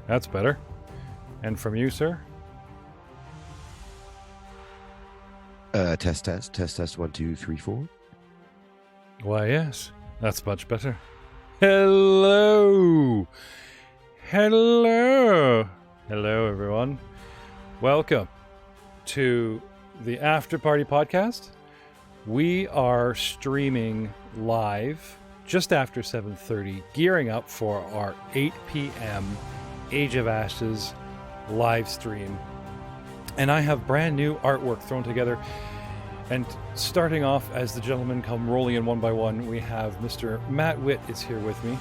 That's better. And from you, sir? Test, 1, 2, 3, 4. Why, yes. That's much better. Hello! Hello! Hello, everyone. Welcome to the After Party Podcast. We are streaming live just after 7:30, gearing up for our 8 p.m. Age of Ashes live stream. And I have brand new artwork thrown together. And starting off, as the gentlemen come rolling in one by one, we have Mr. Matt Witt is here with me.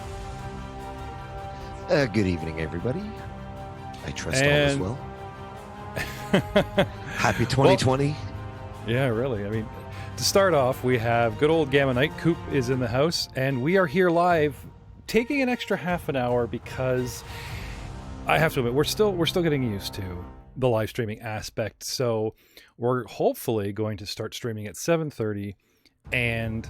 Good evening, everybody. I trust all is well. Happy 2020. Well, yeah, really. I mean, to start off, we have good old Gamma Knight. Coop is in the house, and we are here live, taking an extra half an hour because I have to admit we're still getting used to the live streaming aspect. So we're hopefully going to start streaming at 7:30 and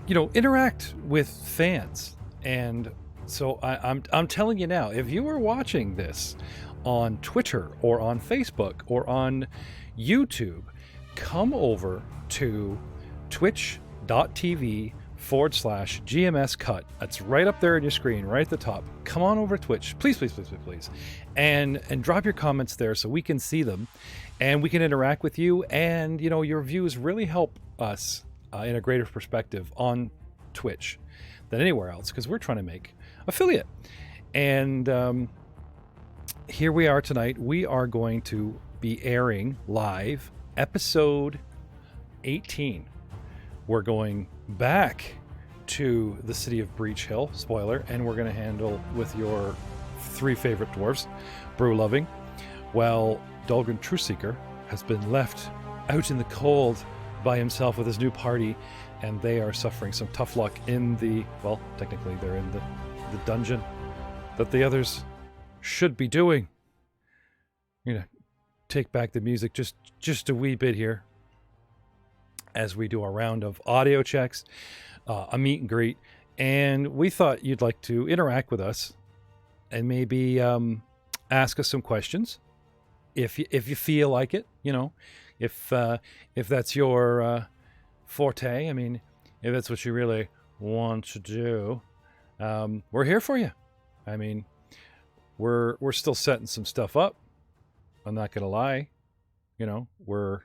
interact with fans. And so I'm telling you now, if you are watching this on Twitter or on Facebook or on YouTube, come over to twitch.tv/GMS Cut. That's right up there on your screen, right at the top. Come on over to Twitch, please, and drop your comments there so we can see them and we can interact with you. And your views really help us in a greater perspective on Twitch than anywhere else, because we're trying to make affiliate. And here we are tonight. We are going to be airing live episode 18. We're going back to the city of BreachHill, spoiler, and we're going to handle with your three favorite dwarves, Brew loving, while Dahlgren Truthseeker has been left out in the cold by himself with his new party, and they are suffering some tough luck in technically they're in the dungeon that the others should be doing. I'm going to take back the music just a wee bit here as we do a round of audio checks, a meet and greet, and we thought you'd like to interact with us and maybe ask us some questions if you feel like it. If that's your forte. I mean, if that's what you really want to do, we're here for you. I mean, we're still setting some stuff up. I'm not gonna lie. We're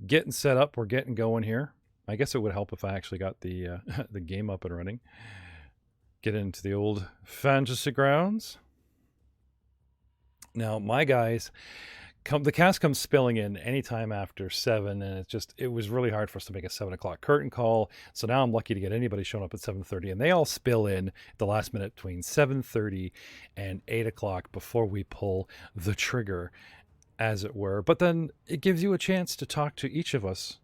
getting set up. We're getting going here. I guess it would help if I actually got the the game up and running. Get into the old fantasy grounds. Now, my guys, the cast comes spilling in anytime after 7, and it was really hard for us to make a 7 o'clock curtain call. So now I'm lucky to get anybody showing up at 7:30, and they all spill in at the last minute between 7:30 and 8 o'clock before we pull the trigger, as it were. But then it gives you a chance to talk to each of us,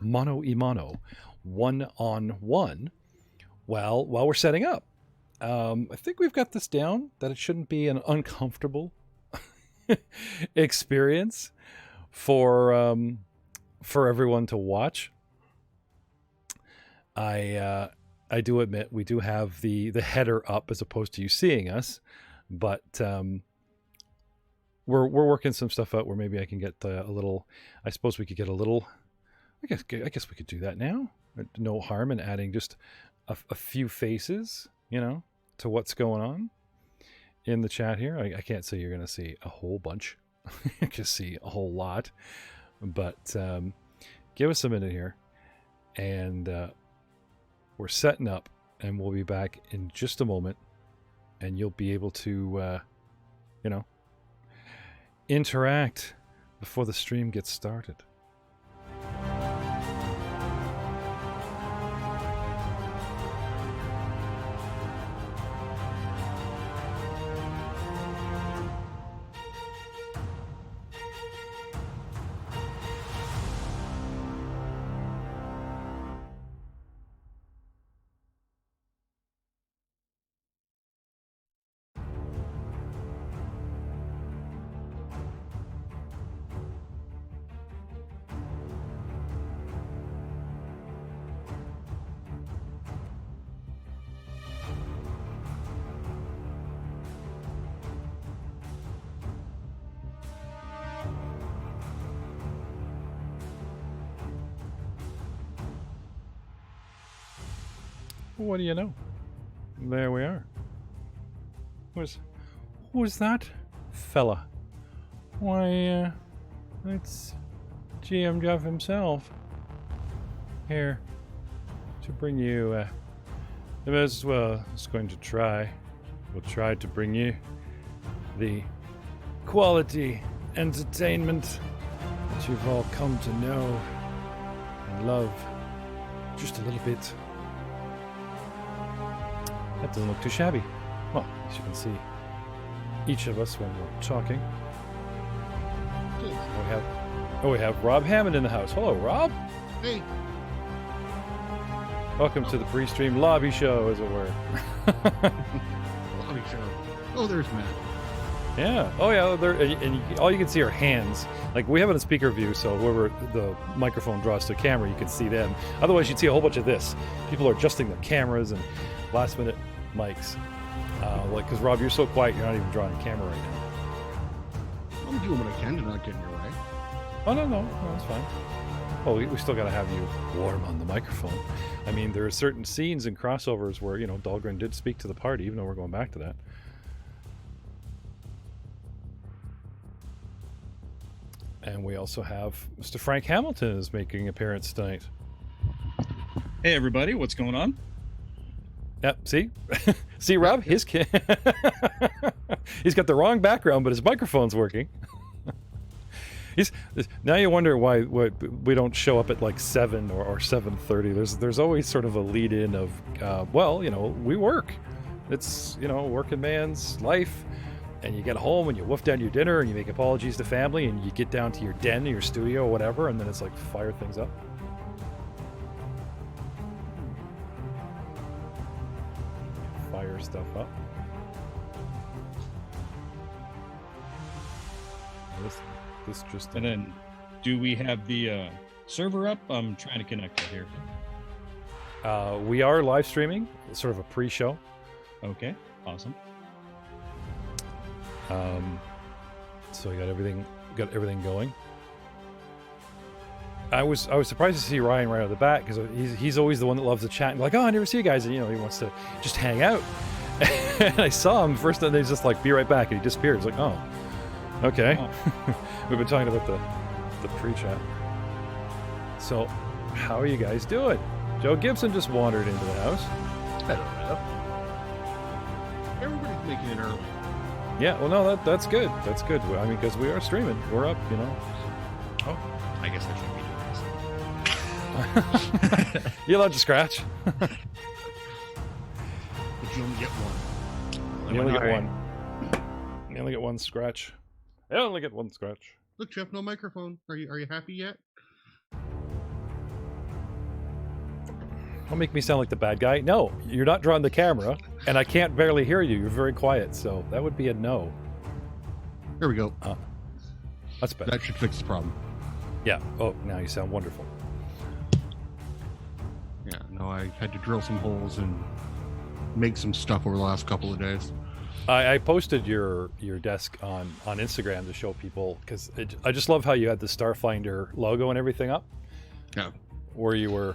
mano a mano, one-on-one, while we're setting up. I think we've got this down, that it shouldn't be an uncomfortable experience for everyone to watch. I do admit we do have the header up as opposed to you seeing us, but we're working some stuff out where maybe I can get a little. I suppose we could get a little. I guess we could do that now. No harm in adding just a few faces, to what's going on in the chat here. I can't say you're going to see a whole bunch. You can see a whole lot. But give us a minute here. And we're setting up. And we'll be back in just a moment. And you'll be able to, interact before the stream gets started. What do you know? There we are. Who's that fella? Why, it's GM Jeff himself. Here to bring you, as well is going to try. We'll try to bring you the quality entertainment that you've all come to know and love just a little bit. That doesn't look too shabby. Well, as you can see, each of us when we're talking. We have Rob Hammond in the house. Hello, Rob. Hey. Welcome to the BreachHill lobby show, as it were. Lobby show. Oh, there's Matt. Yeah. Oh, yeah. There, and all you can see are hands. Like, we have it in speaker view, so whoever the microphone draws to the camera, you can see them. Otherwise, you'd see a whole bunch of this. People are adjusting their cameras and last-minute mics. Like, because Rob, you're so quiet, you're not even drawing the camera right now. I'm doing what I can to not get in your way. Oh, no, it's fine. Well, we still got to have you warm on the microphone. I mean, there are certain scenes and crossovers where, Dahlgren did speak to the party, even though we're going back to that. And we also have Mr. Frank Hamilton is making an appearance tonight. Hey, everybody, what's going on? Yep, see? See, Rob? His kid. He's got the wrong background, but his microphone's working. Now you wonder why we don't show up at like 7 or 7:30. There's always sort of a lead-in of, we work. It's, working man's life. And you get home and you wolf down your dinner and you make apologies to family and you get down to your den, your studio, or whatever, and then it's like fire things up. Fire stuff up. This just... And then, do we have the server up? I'm trying to connect it here. We are live streaming, sort of a pre-show. Okay, awesome. So we got everything going. I was surprised to see Ryan right out of the bat because he's always the one that loves to chat and like, oh, I never see you guys, and he wants to just hang out. And I saw him first, and he's just like, be right back, and he disappeared. It's like, oh, okay. Oh. We've been talking about the pre-chat. So, how are you guys doing? Joe Gibson just wandered into the house. Hello. Everybody's making it early. Yeah, well, no, that's good. That's good. I mean, because we are streaming. We're up, Oh, I guess I shouldn't be doing this. You're allowed to scratch. But you only get one. You only get one. You only get one scratch. I only get one scratch. Look, Jeff, no microphone. Are you happy yet? Don't make me sound like the bad guy. No, you're not drawing the camera, and I can't barely hear you. You're very quiet, so that would be a no. There we go. That's better. That should fix the problem. Yeah. Oh, now you sound wonderful. Yeah, no, I had to drill some holes and make some stuff over the last couple of days. I posted your desk on Instagram to show people, because I just love how you had the Starfinder logo and everything up. Yeah. Where you were...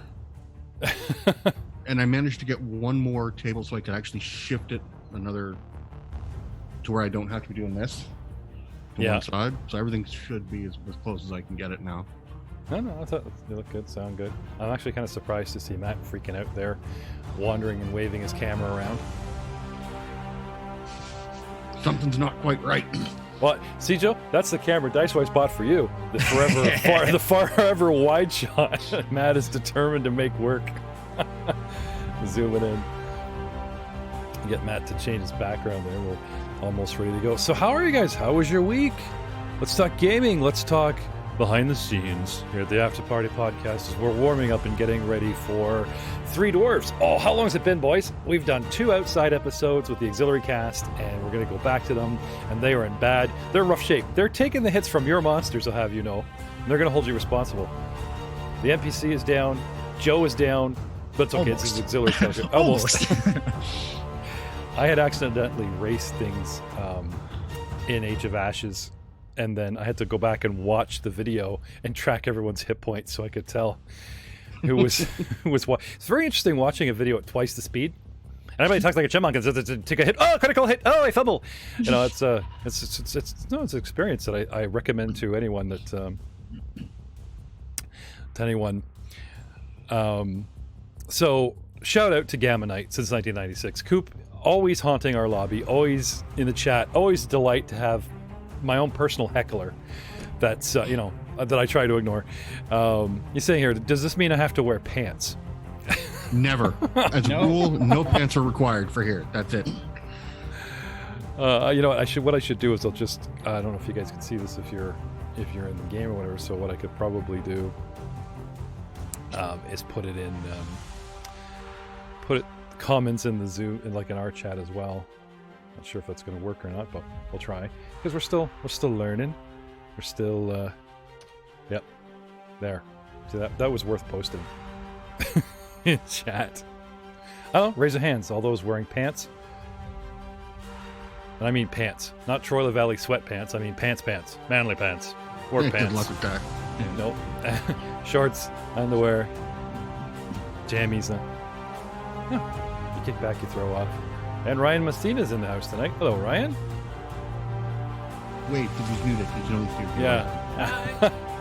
And I managed to get one more table so I could actually shift it another to where I don't have to be doing this to one side. So everything should be as close as I can get it now. No, I thought they look good, sound good. I'm actually kind of surprised to see Matt freaking out there, wandering and waving his camera around. Something's not quite right. Well, see, Joe, that's the camera Dicewise bought for you. The forever wide shot. Matt is determined to make work. Zooming in. Get Matt to change his background there. We're almost ready to go. So how are you guys? How was your week? Let's talk gaming. Let's talk behind the scenes here at the After Party Podcast as we're warming up and getting ready for Three Dwarves. Oh, how long has it been, boys? We've done 2 outside episodes with the auxiliary cast, and we're going to go back to them, and they are in bad. They're in rough shape. They're taking the hits from your monsters, I'll have you know, and they're going to hold you responsible. The NPC is down. Joe is down. But it's okay. Almost. This is auxiliary cast. Almost. I had accidentally raced things in Age of Ashes, and then I had to go back and watch the video and track everyone's hit points so I could tell. It's very interesting watching a video at twice the speed. And everybody talks like a chipmunk and says, take a hit. Oh, critical hit. Oh, I fumble. You know, it's an experience that I recommend to anyone So shout out to Gamma Knight since 1996. Coop, always haunting our lobby, always in the chat, always a delight to have my own personal heckler that's, that I try to ignore. He's saying here, does this mean I have to wear pants? Never. As a rule, no pants are required for here. That's it. You know what I should do is I don't know if you guys can see this if you're in the game or whatever. So what I could probably do is put comments in the Zoom in our chat as well. Not sure if that's going to work or not, but we'll try because we're still learning. We're still yep, there. See that was worth posting. In chat. Oh, raise your hands, all those wearing pants. And I mean pants, not Troy Valley sweatpants. I mean pants, manly pants, work pants. Good luck with that. Nope. Shorts, underwear, jammies. You kick back, you throw off. And Ryan Messina's in the house tonight. Hello, Ryan. Wait, did you mute it? Did you know he's here? Yeah.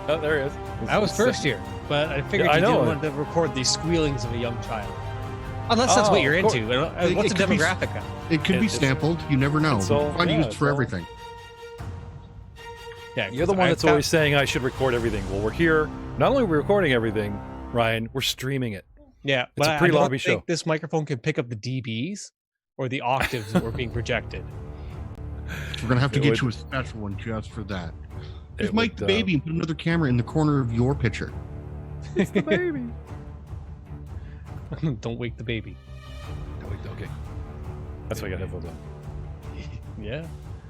Oh, there he is. I was first here, but I figured you didn't want to record the squealings of a young child. Unless that's what you're into. What's the demographic? It could be sampled. You never know. Find use for everything. Yeah, you're the one that's always saying I should record everything. Well, we're here. Not only are we recording everything, Ryan, we're streaming it. Yeah, it's a pre-lobby show. This microphone can pick up the dBs or the octaves that were being projected. We're gonna have to get you a special one just for that. Just mic the baby and put another camera in the corner of your picture. It's the baby. Don't wake the baby. Okay. That's why I got headphones on. Yeah.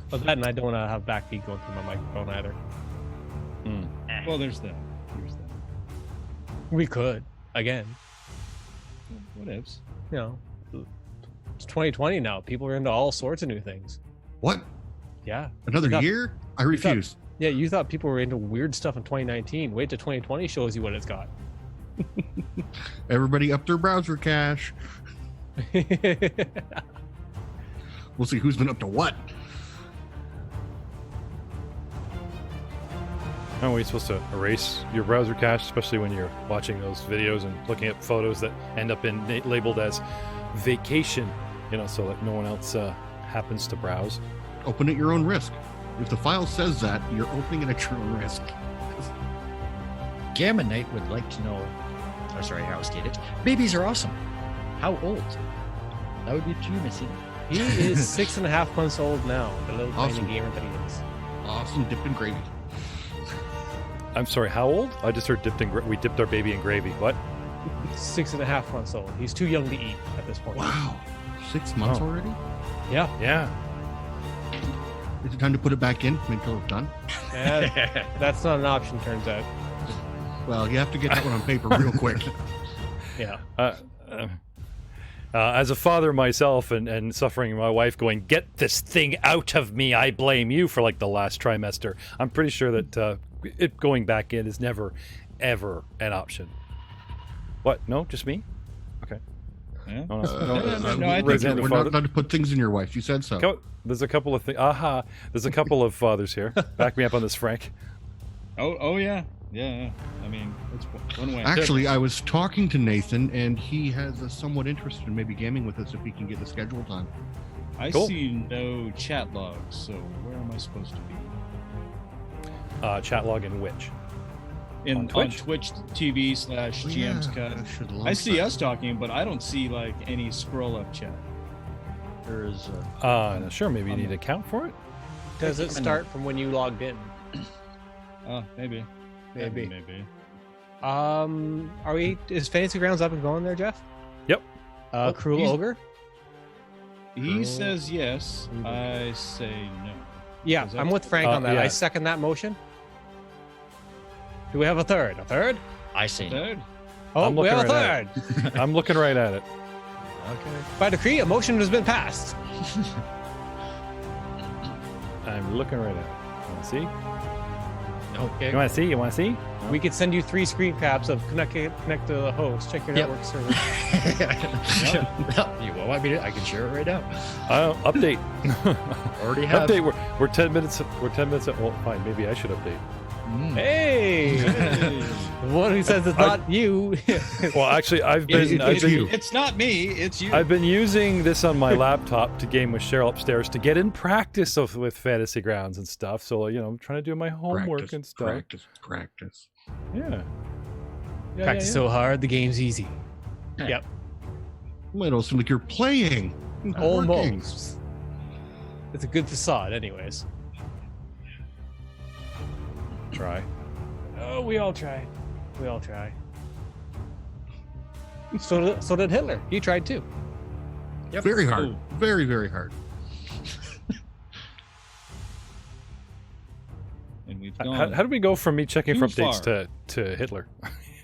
Well, that and I don't want to have backbeat going through my microphone either. Well, there's that. We could again. What ifs? You know, it's 2020 now. People are into all sorts of new things. What? Yeah. Another year? I refuse. You thought people were into weird stuff in 2019. Wait till 2020 shows you what it's got. Everybody up their browser cache. We'll see who's been up to what. How are we supposed to erase your browser cache, especially when you're watching those videos and looking at photos that end up labeled as vacation, so that no one else happens to browse? Open at your own risk. If the file says that, you're opening it at your own risk. Gamma Knight would like to know, how to state it. Babies are awesome. How old? That would be to you, Missy. He is 6.5 months old now, the little tiny gamer that he is. Awesome, dipped in gravy. I'm sorry, how old? I just heard we dipped our baby in gravy. What? 6.5 months old. He's too young to eat at this point. Wow. 6 months already? Yeah. Yeah. Is it time to put it back in until it's done? That's not an option, turns out. Well, you have to get that one on paper real quick. Yeah. As a father myself and suffering my wife going, get this thing out of me, I blame you for the last trimester. I'm pretty sure that it going back in is never, ever an option. What? No? Just me? Okay. Yeah. No, I think we're not allowed to put things in your wife. You said so. There's a couple of things. There's a couple of fathers here. Back me up on this, Frank. Oh yeah. Yeah. I mean, it's one way. Actually, I was talking to Nathan, and he has a somewhat interested in maybe gaming with us if he can get the schedule time. I see no chat logs, so where am I supposed to be? Chat log in which? On Twitch TV/GM's Cut. I see us talking, but I don't see any scroll up chat. There is. Sure. Maybe you need to account for it. Does it start from when you logged in? Maybe. Is Fantasy Grounds up and going there, Jeff? Yep. Cruel Ogre? He says yes. I say no. Yeah, I'm with Frank on that. Yeah. I second that motion. Do we have a third? A third? I say no. Third? Oh, we have a third. I'm looking right at it. Okay. By decree, a motion has been passed. I'm looking right at it. See? Okay. You want to see? You want to see? We could send you 3 screen caps of connect to the host. Check your network server. You want me to? I can share it right now. Update. Already have. Update. We're 10 minutes. We're 10 minutes. Well, fine. Maybe I should update. Hey, one who says it's not you. Well, actually, it's not me. It's you. I've been using this on my laptop to game with Cheryl upstairs to get in practice with Fantasy Grounds and stuff. So I'm trying to do my homework and stuff. Practice. Yeah. Practice so hard, the game's easy. Yep. Might also seem like you're playing. Almost. It's a good facade, anyways. Try. Oh, we all try. We all try. So did Hitler. He tried too. Yep. Very hard. Ooh. Very, very hard. And we've how do we go from me checking for updates to Hitler?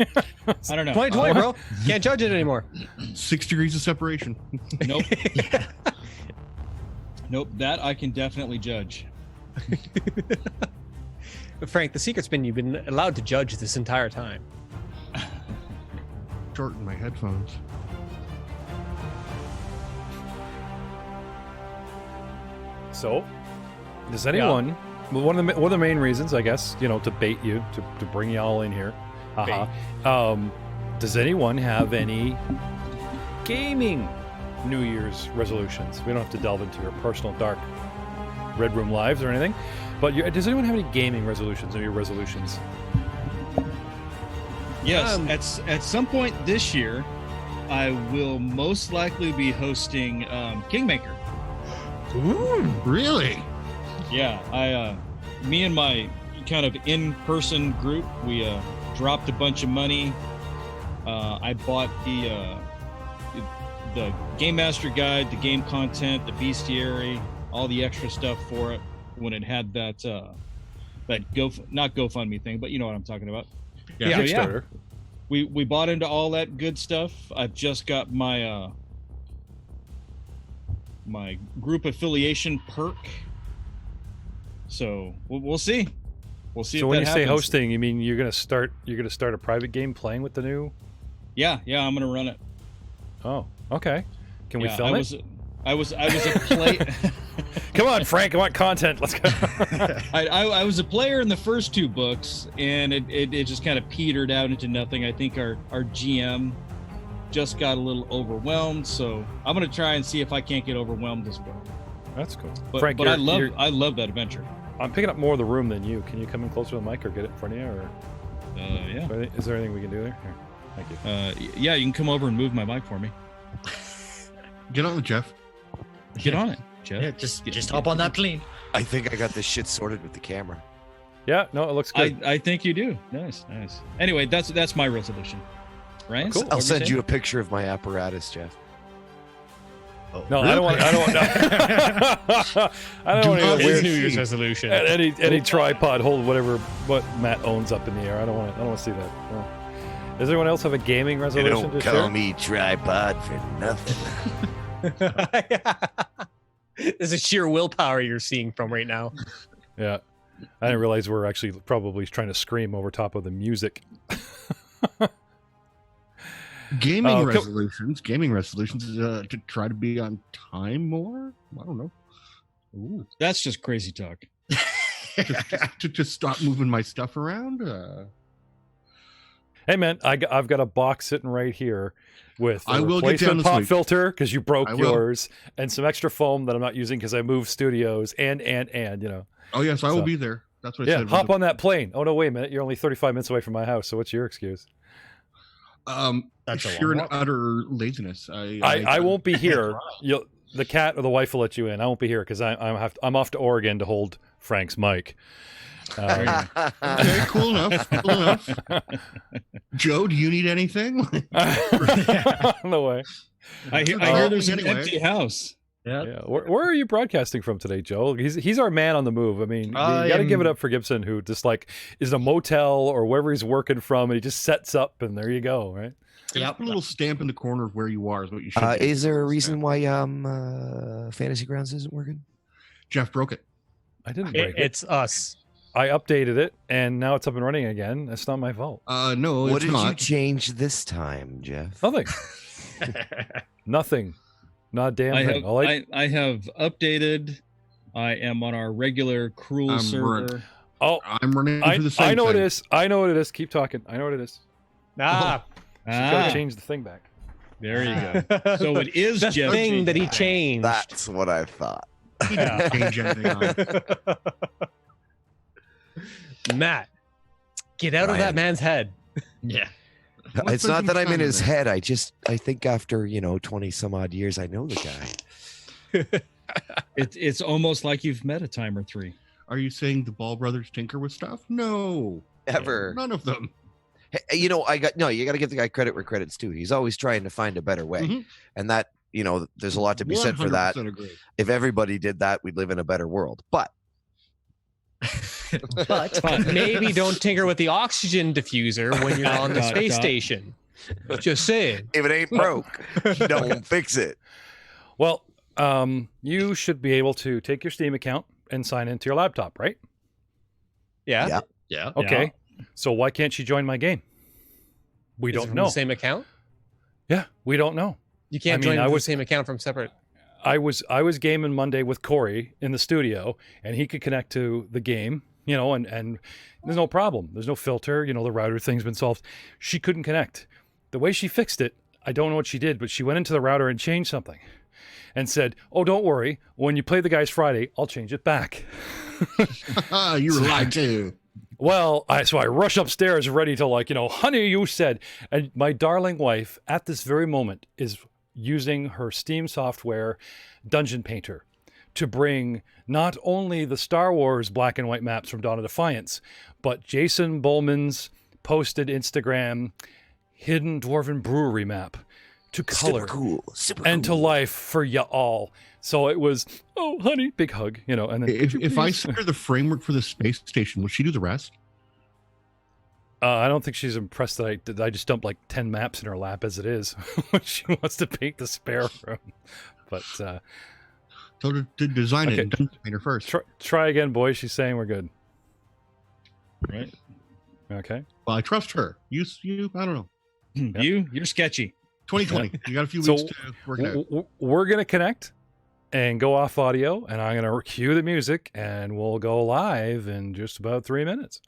I don't know. 2020, bro. Can't judge it anymore. 6 degrees of separation. Nope. Nope. That I can definitely judge. Frank, the secret's been you've been allowed to judge this entire time. Shorten my headphones. So, does anyone? Yeah. One of the main reasons, I guess, to bait you, to bring you all in here. Does anyone have any gaming New Year's resolutions? We don't have to delve into your personal dark Red Room lives or anything. But does anyone have any gaming resolutions? Or your resolutions? Yes. At some point this year, I will most likely be hosting Kingmaker. Ooh, really? Yeah. Me and my kind of in-person group, we dropped a bunch of money. I bought the Game Master Guide, the game content, the bestiary, all the extra stuff for it. When it had that not GoFundMe thing, but you know what I'm talking about. Yeah. Kickstarter. We bought into all that good stuff. I've just got my my group affiliation perk. So we'll see. We'll see. So if when that you happens. say hosting, you mean you're gonna start a private game playing with the new? Yeah, I'm gonna run it. Oh, okay. Can we film it? I was a play. Come on, Frank! I want content. Let's go. I was a player in the first 2 books, and it just kind of petered out into nothing. I think our GM just got a little overwhelmed, so I'm gonna try and see if I can't get overwhelmed as well. That's cool. But, Frank, I love that adventure. I'm picking up more of the room than you. Can you come in closer to the mic or get it in front of you? Or yeah. Is there anything we can do there? Here, thank you. Yeah, you can come over and move my mic for me. Get on it, Jeff. Get on it, Jeff. Yeah, just hop on that plane. I think I got this shit sorted with the camera. Yeah, no, it looks good. I think you do. Nice. Anyway, that's my resolution. Right? Cool. I'll send you a picture of my apparatus, Jeff. Oh, no, really? I don't want. I don't want any weird New Year's resolution. Any tripod hold what Matt owns up in the air. I don't want to see that. No. Does anyone else have a gaming resolution? Don't call me tripod for nothing. This is sheer willpower you're seeing from right now. Yeah. I didn't realize we're actually probably trying to scream over top of the music. Gaming resolutions to try to be on time more. I don't know. Ooh, that's just crazy talk. to stop moving my stuff around. Hey man, I've got a box sitting right here with a replacement pop filter because you broke yours, and some extra foam that I'm not using because I moved studios, and Oh yes, I will be there. That's what I said. Hop on that plane. Oh no, wait a minute. You're only 35 minutes away from my house, so what's your excuse? That's sheer and utter laziness. I won't be here. The cat or the wife will let you in. I won't be here because I'm off to Oregon to hold Frank's mic. Okay, cool enough. Cool enough. Joe, do you need anything? No way. I hear there's an empty house. Yeah. Where are you broadcasting from today, Joe? He's our man on the move. I mean, you got to give it up for Gibson, who just is in a motel or wherever he's working from, and he just sets up, and there you go, right? Yep. Put a little stamp in the corner of where you are is what you should. Is there a reason why Fantasy Grounds isn't working? Jeff broke it. I didn't break it. It's us. I updated it, and now it's up and running again. That's not my fault. No, What it's did not. you change this time, Jeff? Nothing. Nothing. Not a damn thing. I have updated. I am on our regular cruel server. I'm running through the same I know thing. it is. I know what it is. Keep talking. I know what it is. Ah, She's got to change the thing back. There you go. So it is the Jeff thing that he G. changed. That's what I thought. He didn't change anything on it. Matt, get out of that man's head. Yeah. It's not that I'm in his head. I think after 20 some odd years, I know the guy. It's almost like you've met a time or three. Are you saying the Ball brothers tinker with stuff? No, Ever. none of them. Hey, you got to give the guy credit where credit's due. He's always trying to find a better way. Mhm. And that, there's a lot to be said for that. 100% agree. If everybody did that, we'd live in a better world. But But maybe don't tinker with the oxygen diffuser when you're on the space station. Just saying. if it ain't broke, don't fix it. Well, you should be able to take your Steam account and sign into your laptop, right? Yeah. Yeah. Okay. So why can't she join my game? We Is it don't from know. the same account? Yeah, we don't know. You can't join the same account from separate. I was gaming Monday with Corey in the studio, and he could connect to the game, and there's no problem. There's no filter. The router thing's been solved. She couldn't connect. The way she fixed it, I don't know what she did, but she went into the router and changed something and said, "Oh, don't worry. When you play the guys Friday, I'll change it back." You were lied to. Well, so I rush upstairs ready to honey, you said. And my darling wife at this very moment is using her Steam software Dungeon Painter to bring not only the Star Wars black and white maps from Dawn of Defiance, but Jason Bowman's posted Instagram hidden Dwarven Brewery map to color Super and cool. to life for ya all. So it was, oh, honey, big hug, and then If I sent her the framework for the space station, will she do the rest? I don't think she's impressed that I just dumped like 10 maps in her lap as it is when she wants to paint the spare room. But So to design Okay. it, Dungeon Painter first. try again, boys. She's saying we're good. Right? Okay. Well, I trust her. You, I don't know. You're sketchy. 2020. You got a few So weeks to work it out. we're going to connect and go off audio, and I'm going to cue the music, and we'll go live in just about 3 minutes.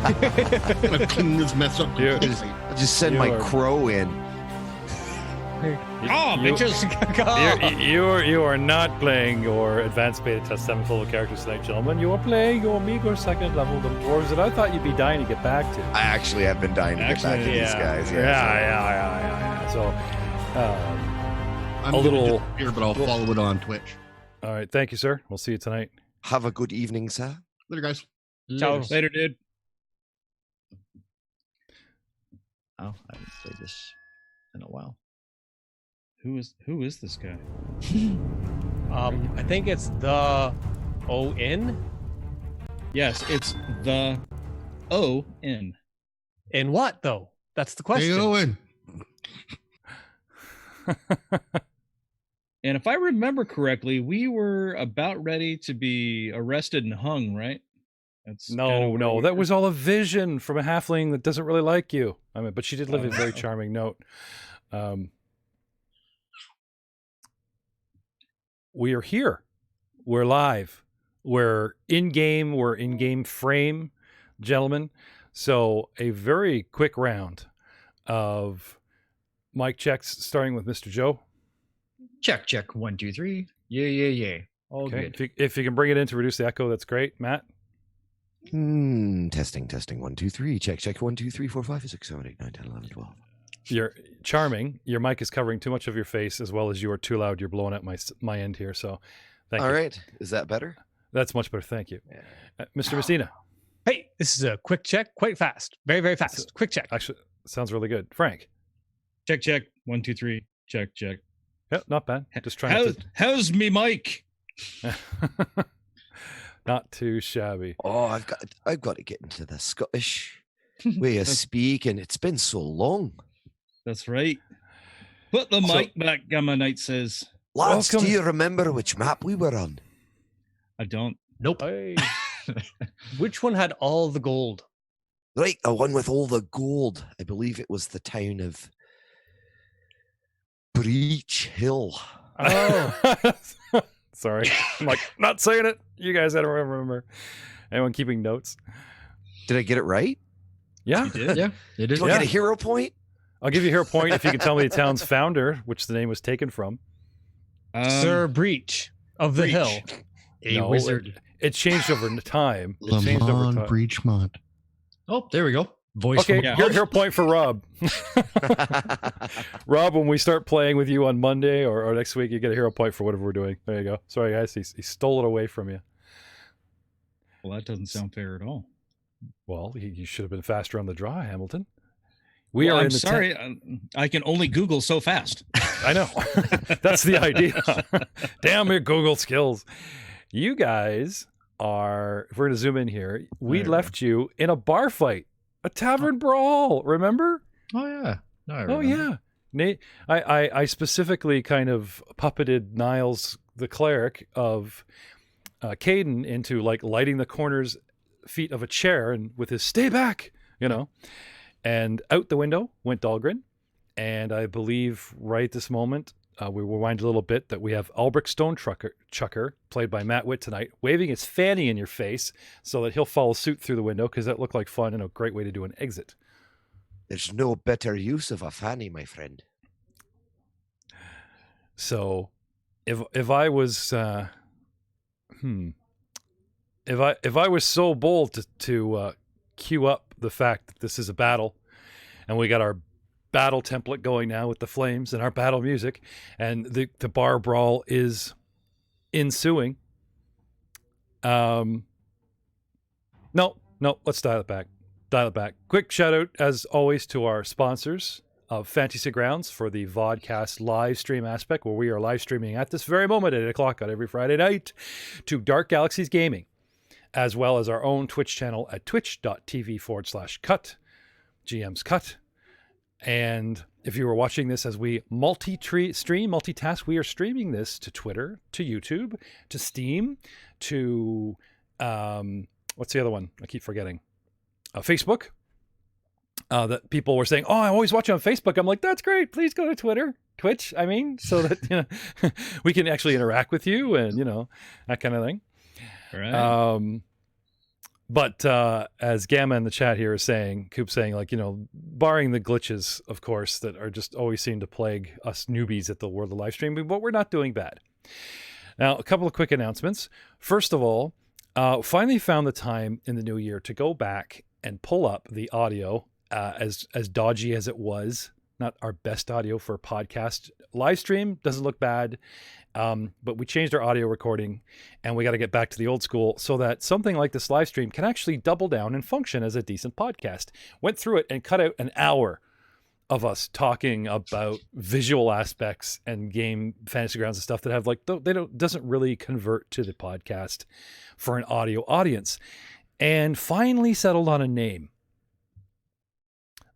I'm gonna clean this mess up. Yeah. completely. I'll just send my You are- crow in. Oh, bitches. You are not playing your advanced beta test 7 full of characters tonight, gentlemen. You are playing your meager second level of dwarves that I thought you'd be dying to get back to. I actually have been dying to get back to these guys. Yeah. So, I'm A little- gonna disappear, but I'll follow it on Twitch. all right. Thank you, sir. We'll see you tonight. Have a good evening, sir. Later, guys. Ciao. Later, dude. Oh, I haven't played this in a while. Who is this guy? I think it's the ON. Yes, it's the ON. In what though? That's the Hey, question. Owen. And if I remember correctly, we were about ready to be arrested and hung, right? That's kinda No, where we that were. was all a vision from a halfling that doesn't really like you. I mean, but she did leave a very charming note. We are here. We're live. We're in-game. We're in-game frame, gentlemen. So a very quick round of mic checks, starting with Mr. Joe. Check, check. 1, 2, 3. Yeah. All Okay. good. If you can bring it in to reduce the echo, that's great. Matt? Testing. 1, 2, 3. Check. 1, 2, 3, 4, 5, 6, 7, 8, 9, 10, 11, 12. You're charming. Your mic is covering too much of your face, as well as you are too loud. You're blowing at my end here. So thank you. All right. Is that better? That's much better. Thank you. Mr. Messsina. Hey, this is a quick check, quite fast. Very, very fast. Quick check. Actually, sounds really good. Frank. Check. 1, 2, 3. Check. Yep, not bad. Just trying How's me mic? Not too shabby. Oh, I've got to get into the Scottish way of speaking. It's been so long. That's right. Put the mic back, Gamma Knight says. Lads, do you remember which map we were on? I don't. Nope. Hey. Which one had all the gold? Right, the one with all the gold. I believe it was the town of BreachHill. Oh. Sorry. I'm like, not saying it. You guys I don't remember. Anyone keeping notes? Did I get it right? Yeah. You did? Yeah, it is. Do I get a hero point? I'll give you a hero point if you can tell me the town's founder, which the name was taken from. Sir Breach of the Breach. Hill. A wizard. It changed over time. It changed over Lamont time. Breachmont. Oh, there we go. Voice. Okay, from hero point for Rob. Rob, when we start playing with you on Monday or next week, you get a hero point for whatever we're doing. There you go. Sorry, guys. He stole it away from you. Well, that doesn't sound fair at all. Well, you should have been faster on the draw, Hamilton. I'm sorry. I can only Google so fast. I know. That's the idea. Damn your Google skills. You guys are, if we're going to zoom in here, we left you in a bar fight, a tavern brawl. Remember? Oh, yeah. No, I Oh, remember. yeah. Nate, I specifically kind of puppeted Niles, the cleric of Caden, into like lighting the corners feet of a chair and with his stay back, and out the window went Dahlgren. And I believe right this moment, we rewind a little bit that we have Albrecht Stone Chucker, played by Matt Witt tonight, waving his fanny in your face so that he'll follow suit through the window because that looked like fun and a great way to do an exit. There's no better use of a fanny, my friend. So if I was if I was so bold to cue up the fact that this is a battle and we got our battle template going now with the flames and our battle music and the bar brawl is ensuing. No, let's dial it back. Quick shout out as always to our sponsors of Fantasy Grounds for the vodcast live stream aspect, where we are live streaming at this very moment at 8 o'clock on every Friday night, to Dark Galaxies Gaming, as well as our own Twitch channel at twitch.tv/cut, GM's Cut. And if you were watching this as we multitask, we are streaming this to Twitter, to YouTube, to Steam, to, what's the other one? I keep forgetting. Facebook. That people were saying, oh, I always watch you on Facebook. I'm like, that's great. Please go to Twitch, so that we can actually interact with you and, that kind of thing. Right. But as Gamma in the chat here is saying, Coop's saying, barring the glitches, of course, that are just always seem to plague us newbies at the world of live streaming, but we're not doing bad. Now, a couple of quick announcements. First of all, finally found the time in the new year to go back and pull up the audio, as dodgy as it was. Not our best audio for a podcast. Live stream doesn't look bad. But we changed our audio recording and we got to get back to the old school so that something like this live stream can actually double down and function as a decent podcast. Went through it and cut out an hour of us talking about visual aspects and game Fantasy Grounds and stuff that have doesn't really convert to the podcast for an audio audience. And finally settled on a name.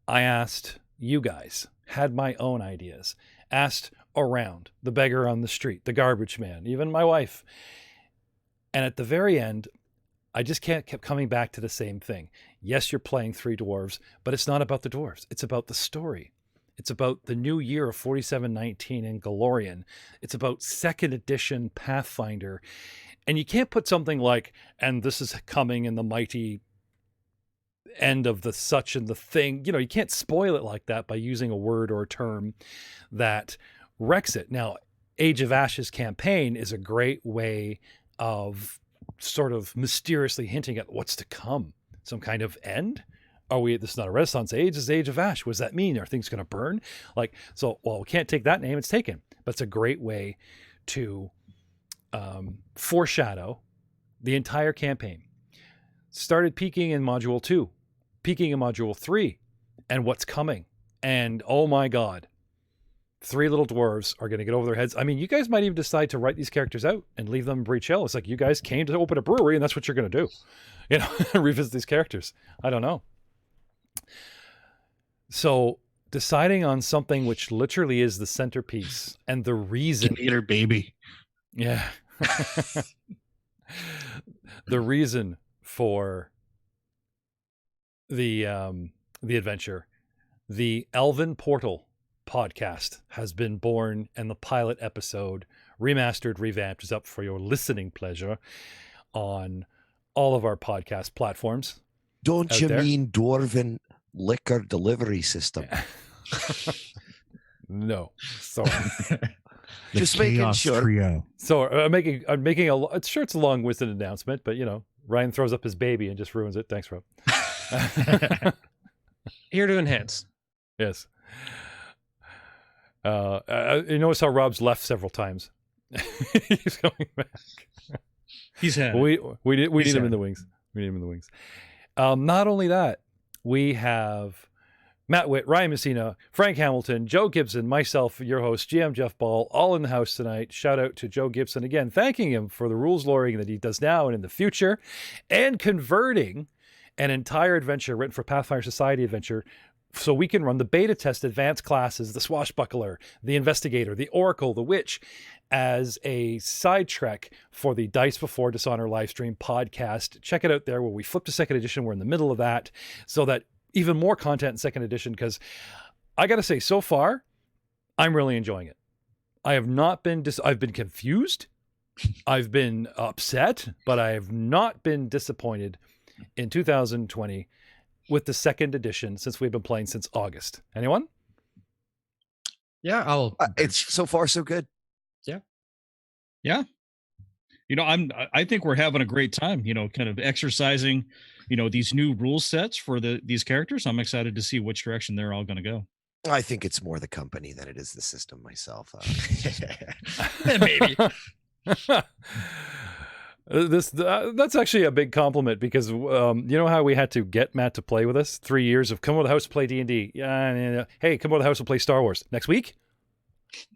I asked you guys, had my own ideas, asked around, the beggar on the street, the garbage man, even my wife. And at the very end, I just kept coming back to the same thing. Yes, you're playing 3 dwarves, but it's not about the dwarves. It's about the story. It's about the new year of 4719 in Galorian. It's about 2nd edition Pathfinder. And you can't put something like, and this is coming in the mighty end of the such and the thing. You can't spoil it like that by using a word or a term that wrecks it. Now, Age of Ashes campaign is a great way of sort of mysteriously hinting at what's to come. Some kind of end? This is not a Renaissance age, it's Age of Ash. What does that mean? Are things going to burn? We can't take that name, it's taken. But it's a great way to foreshadow the entire campaign. Started peeking in Module 2, peeking in Module 3, and what's coming. And oh my God, 3 little dwarves are going to get over their heads. I mean, you guys might even decide to write these characters out and leave them in BreachHill. It's like you guys came to open a brewery and that's what you're going to do. You know, revisit these characters. I don't know. So deciding on something which literally is the centerpiece and the reason. Eater baby. Yeah. The reason for the adventure, the Elven Portal podcast has been born, and the pilot episode, remastered, revamped, is up for your listening pleasure on all of our podcast platforms. Don't you mean Dwarven liquor delivery system? No, sorry. Just making sure. Trio. So I'm making it's sure it's a long-winded announcement, but you know, Ryan throws up his baby and just ruins it. Thanks, Rob. Here to enhance. Yes. You notice how Rob's left several times. He's coming back. He's had. We need him in the wings. We need him in the wings. Not only that, we have Matt Witt, Ryan Messsina, Frank Hamilton, Joe Gibson, myself, your host, GM Jeff Ball, all in the house tonight. Shout out to Joe Gibson again, thanking him for the rules lawyering that he does now and in the future, and converting an entire adventure written for Pathfinder Society adventure so we can run the beta test advanced classes, the Swashbuckler, the Investigator, the Oracle, the Witch, as a side trek for the Dice Before Dishonor livestream podcast. Check it out there where we flip to second edition. We're in the middle of that, so that even more content in second edition, because I got to say, so far, I'm really enjoying it. I have not been, I've been confused. I've been upset, but I have not been disappointed in 2020 with the second edition since we've been playing since August. Anyone? Yeah, it's so far so good. Yeah. You know, I think we're having a great time, you know, kind of exercising, you know, these new rule sets for these characters. I'm excited to see which direction they're all going to go. I think it's more the company than it is the system myself. Maybe. That's actually a big compliment, because you know how we had to get Matt to play with us? 3 years of come over the house to play D&D. Yeah. Hey, come over the house and play Star Wars next week.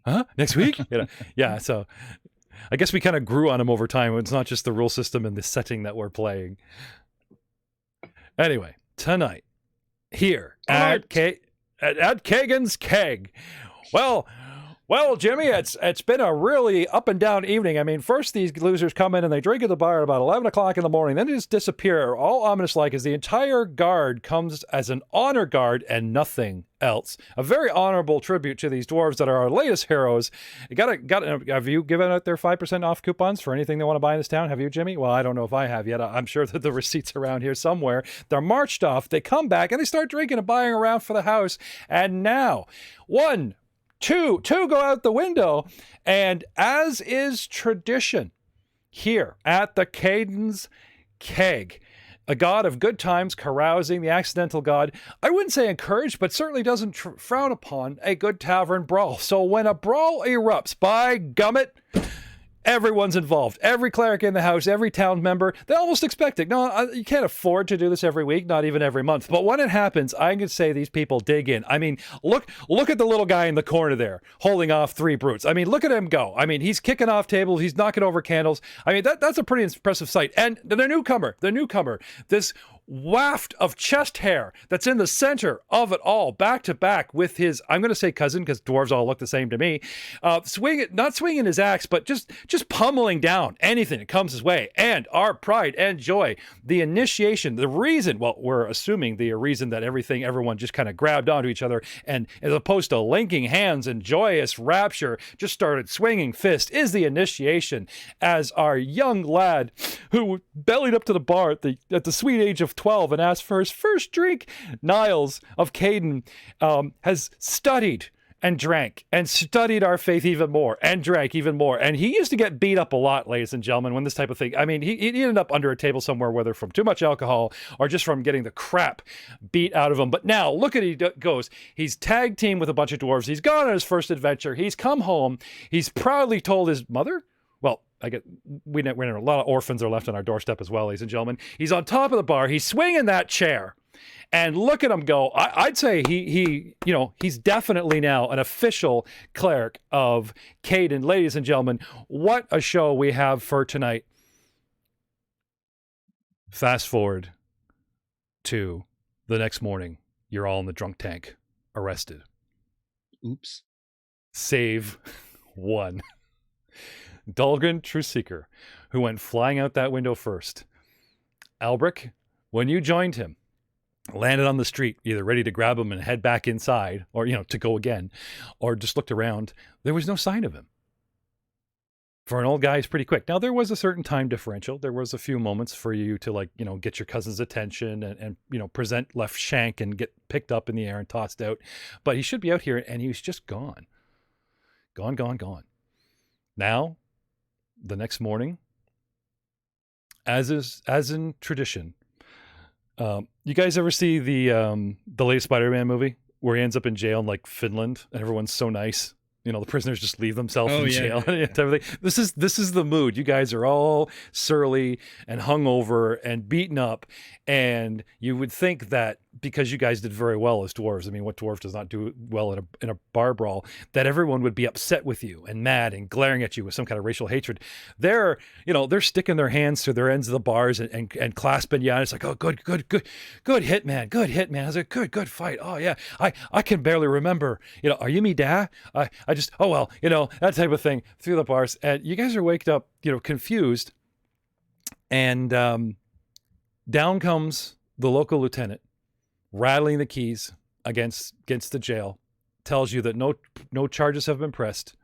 Huh? Next week? You know? Yeah. So I guess we kind of grew on him over time. It's not just the rule system and the setting that we're playing. Anyway, tonight here at Kagan's Keg. Well, Jimmy, it's been a really up and down evening. I mean, first these losers come in and they drink at the bar at about 11 o'clock in the morning. Then they just disappear. All ominous like as the entire guard comes as an honor guard and nothing else. A very honorable tribute to these dwarves that are our latest heroes. Have you given out their 5% off coupons for anything they want to buy in this town? Have you, Jimmy? Well, I don't know if I have yet. I'm sure that the receipt's around here somewhere. They're marched off. They come back and they start drinking and buying around for the house. And now, two go out the window, and as is tradition here at the Caden's Keg, a god of good times, carousing, the accidental god, I wouldn't say encouraged, but certainly doesn't frown upon a good tavern brawl. So when a brawl erupts, by gummit, everyone's involved. Every cleric in the house, every town member, they almost expect it. No, you can't afford to do this every week, not even every month. But when it happens, I can say these people dig in. I mean, look at the little guy in the corner there, holding off 3 brutes. I mean, look at him go. I mean, he's kicking off tables, he's knocking over candles. I mean, that's a pretty impressive sight. And the newcomer, this waft of chest hair that's in the center of it all, back to back with his, I'm going to say cousin, because dwarves all look the same to me, not swinging his axe, but just pummeling down anything that comes his way. And our pride and joy, the initiation, the reason, well, we're assuming the reason that everyone just kind of grabbed onto each other, and as opposed to linking hands in joyous rapture, just started swinging fists, is the initiation, as our young lad who bellied up to the bar at the sweet age of 12 and asked for his first drink, Niles of Caden, has studied and drank and studied our faith even more and drank even more. And he used to get beat up a lot, ladies and gentlemen, when this type of thing. I mean, he ended up under a table somewhere, whether from too much alcohol or just from getting the crap beat out of him. But now look at he goes. He's tag team with a bunch of dwarves. He's gone on his first adventure. He's come home. He's proudly told his mother. Well, I get we know a lot of orphans are left on our doorstep as well, ladies and gentlemen. He's on top of the bar. He's swinging that chair. And look at him go. I'd say he's definitely now an official cleric of Caden. Ladies and gentlemen, what a show we have for tonight. Fast forward to the next morning. You're all in the drunk tank, arrested. Oops. Save one. Dahlgren Trueseeker, who went flying out that window first. Albric, when you joined him, landed on the street, either ready to grab him and head back inside, or, to go again, or just looked around. There was no sign of him. For an old guy, he's pretty quick. Now, there was a certain time differential. There was a few moments for you to, get your cousin's attention and present left shank and get picked up in the air and tossed out. But he should be out here, and he was just gone. Gone. Now, the next morning, as in tradition, you guys ever see the latest Spider-Man movie where he ends up in jail in Finland and everyone's so nice? The prisoners just leave themselves in jail and everything. This is the mood. You guys are all surly and hungover and beaten up, and you would think that because you guys did very well as dwarves, I mean, what dwarf does not do well in a bar brawl, that everyone would be upset with you and mad and glaring at you with some kind of racial hatred. They're sticking their hands to their ends of the bars and clasping you, and it's like, oh, good hit, man. I was like, good fight. Oh yeah, I can barely remember. Are you me, dad? I just, oh well, that type of thing through the bars, and you guys are waked up, confused, and down comes the local lieutenant, rattling the keys against the jail, tells you that no charges have been pressed,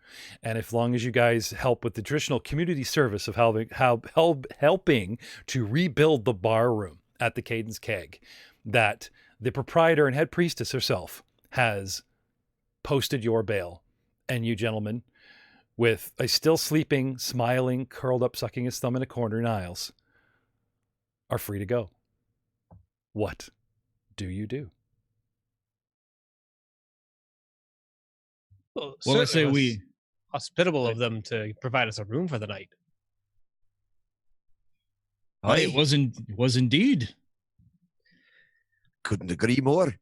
and as long as you guys help with the traditional community service of helping to rebuild the bar room at the Caden's Keg, that the proprietor and head priestess herself has posted your bail, and you gentlemen, with a still sleeping, smiling, curled up, sucking his thumb in a corner, Niles, are free to go. What do you do? Well, I say we hospitable of them to provide us a room for the night. It was indeed. Couldn't agree more.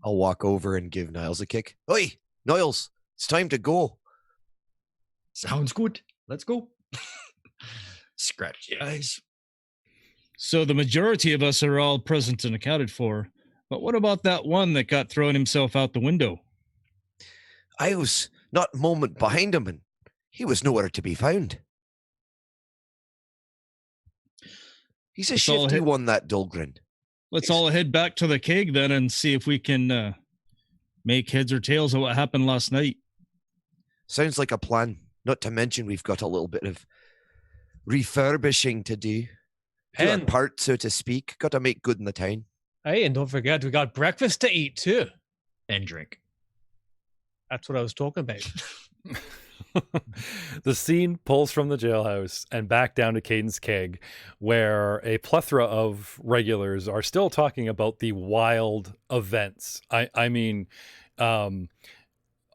I'll walk over and give Niles a kick. Oi, Niles, it's time to go. Sounds good. Let's go. Scratch your eyes. So the majority of us are all present and accounted for. But what about that one that got thrown himself out the window? I was not a moment behind him, and he was nowhere to be found. He's a shifty one, that Dahlgren. Let's all head back to the keg then and see if we can make heads or tails of what happened last night. Sounds like a plan. Not to mention we've got a little bit of refurbishing to do. And part, so to speak. Got to make good in the town. Hey, and don't forget, we got breakfast to eat too. And drink. That's what I was talking about. The scene pulls from the jailhouse and back down to Caden's Keg, where a plethora of regulars are still talking about the wild events. I mean, a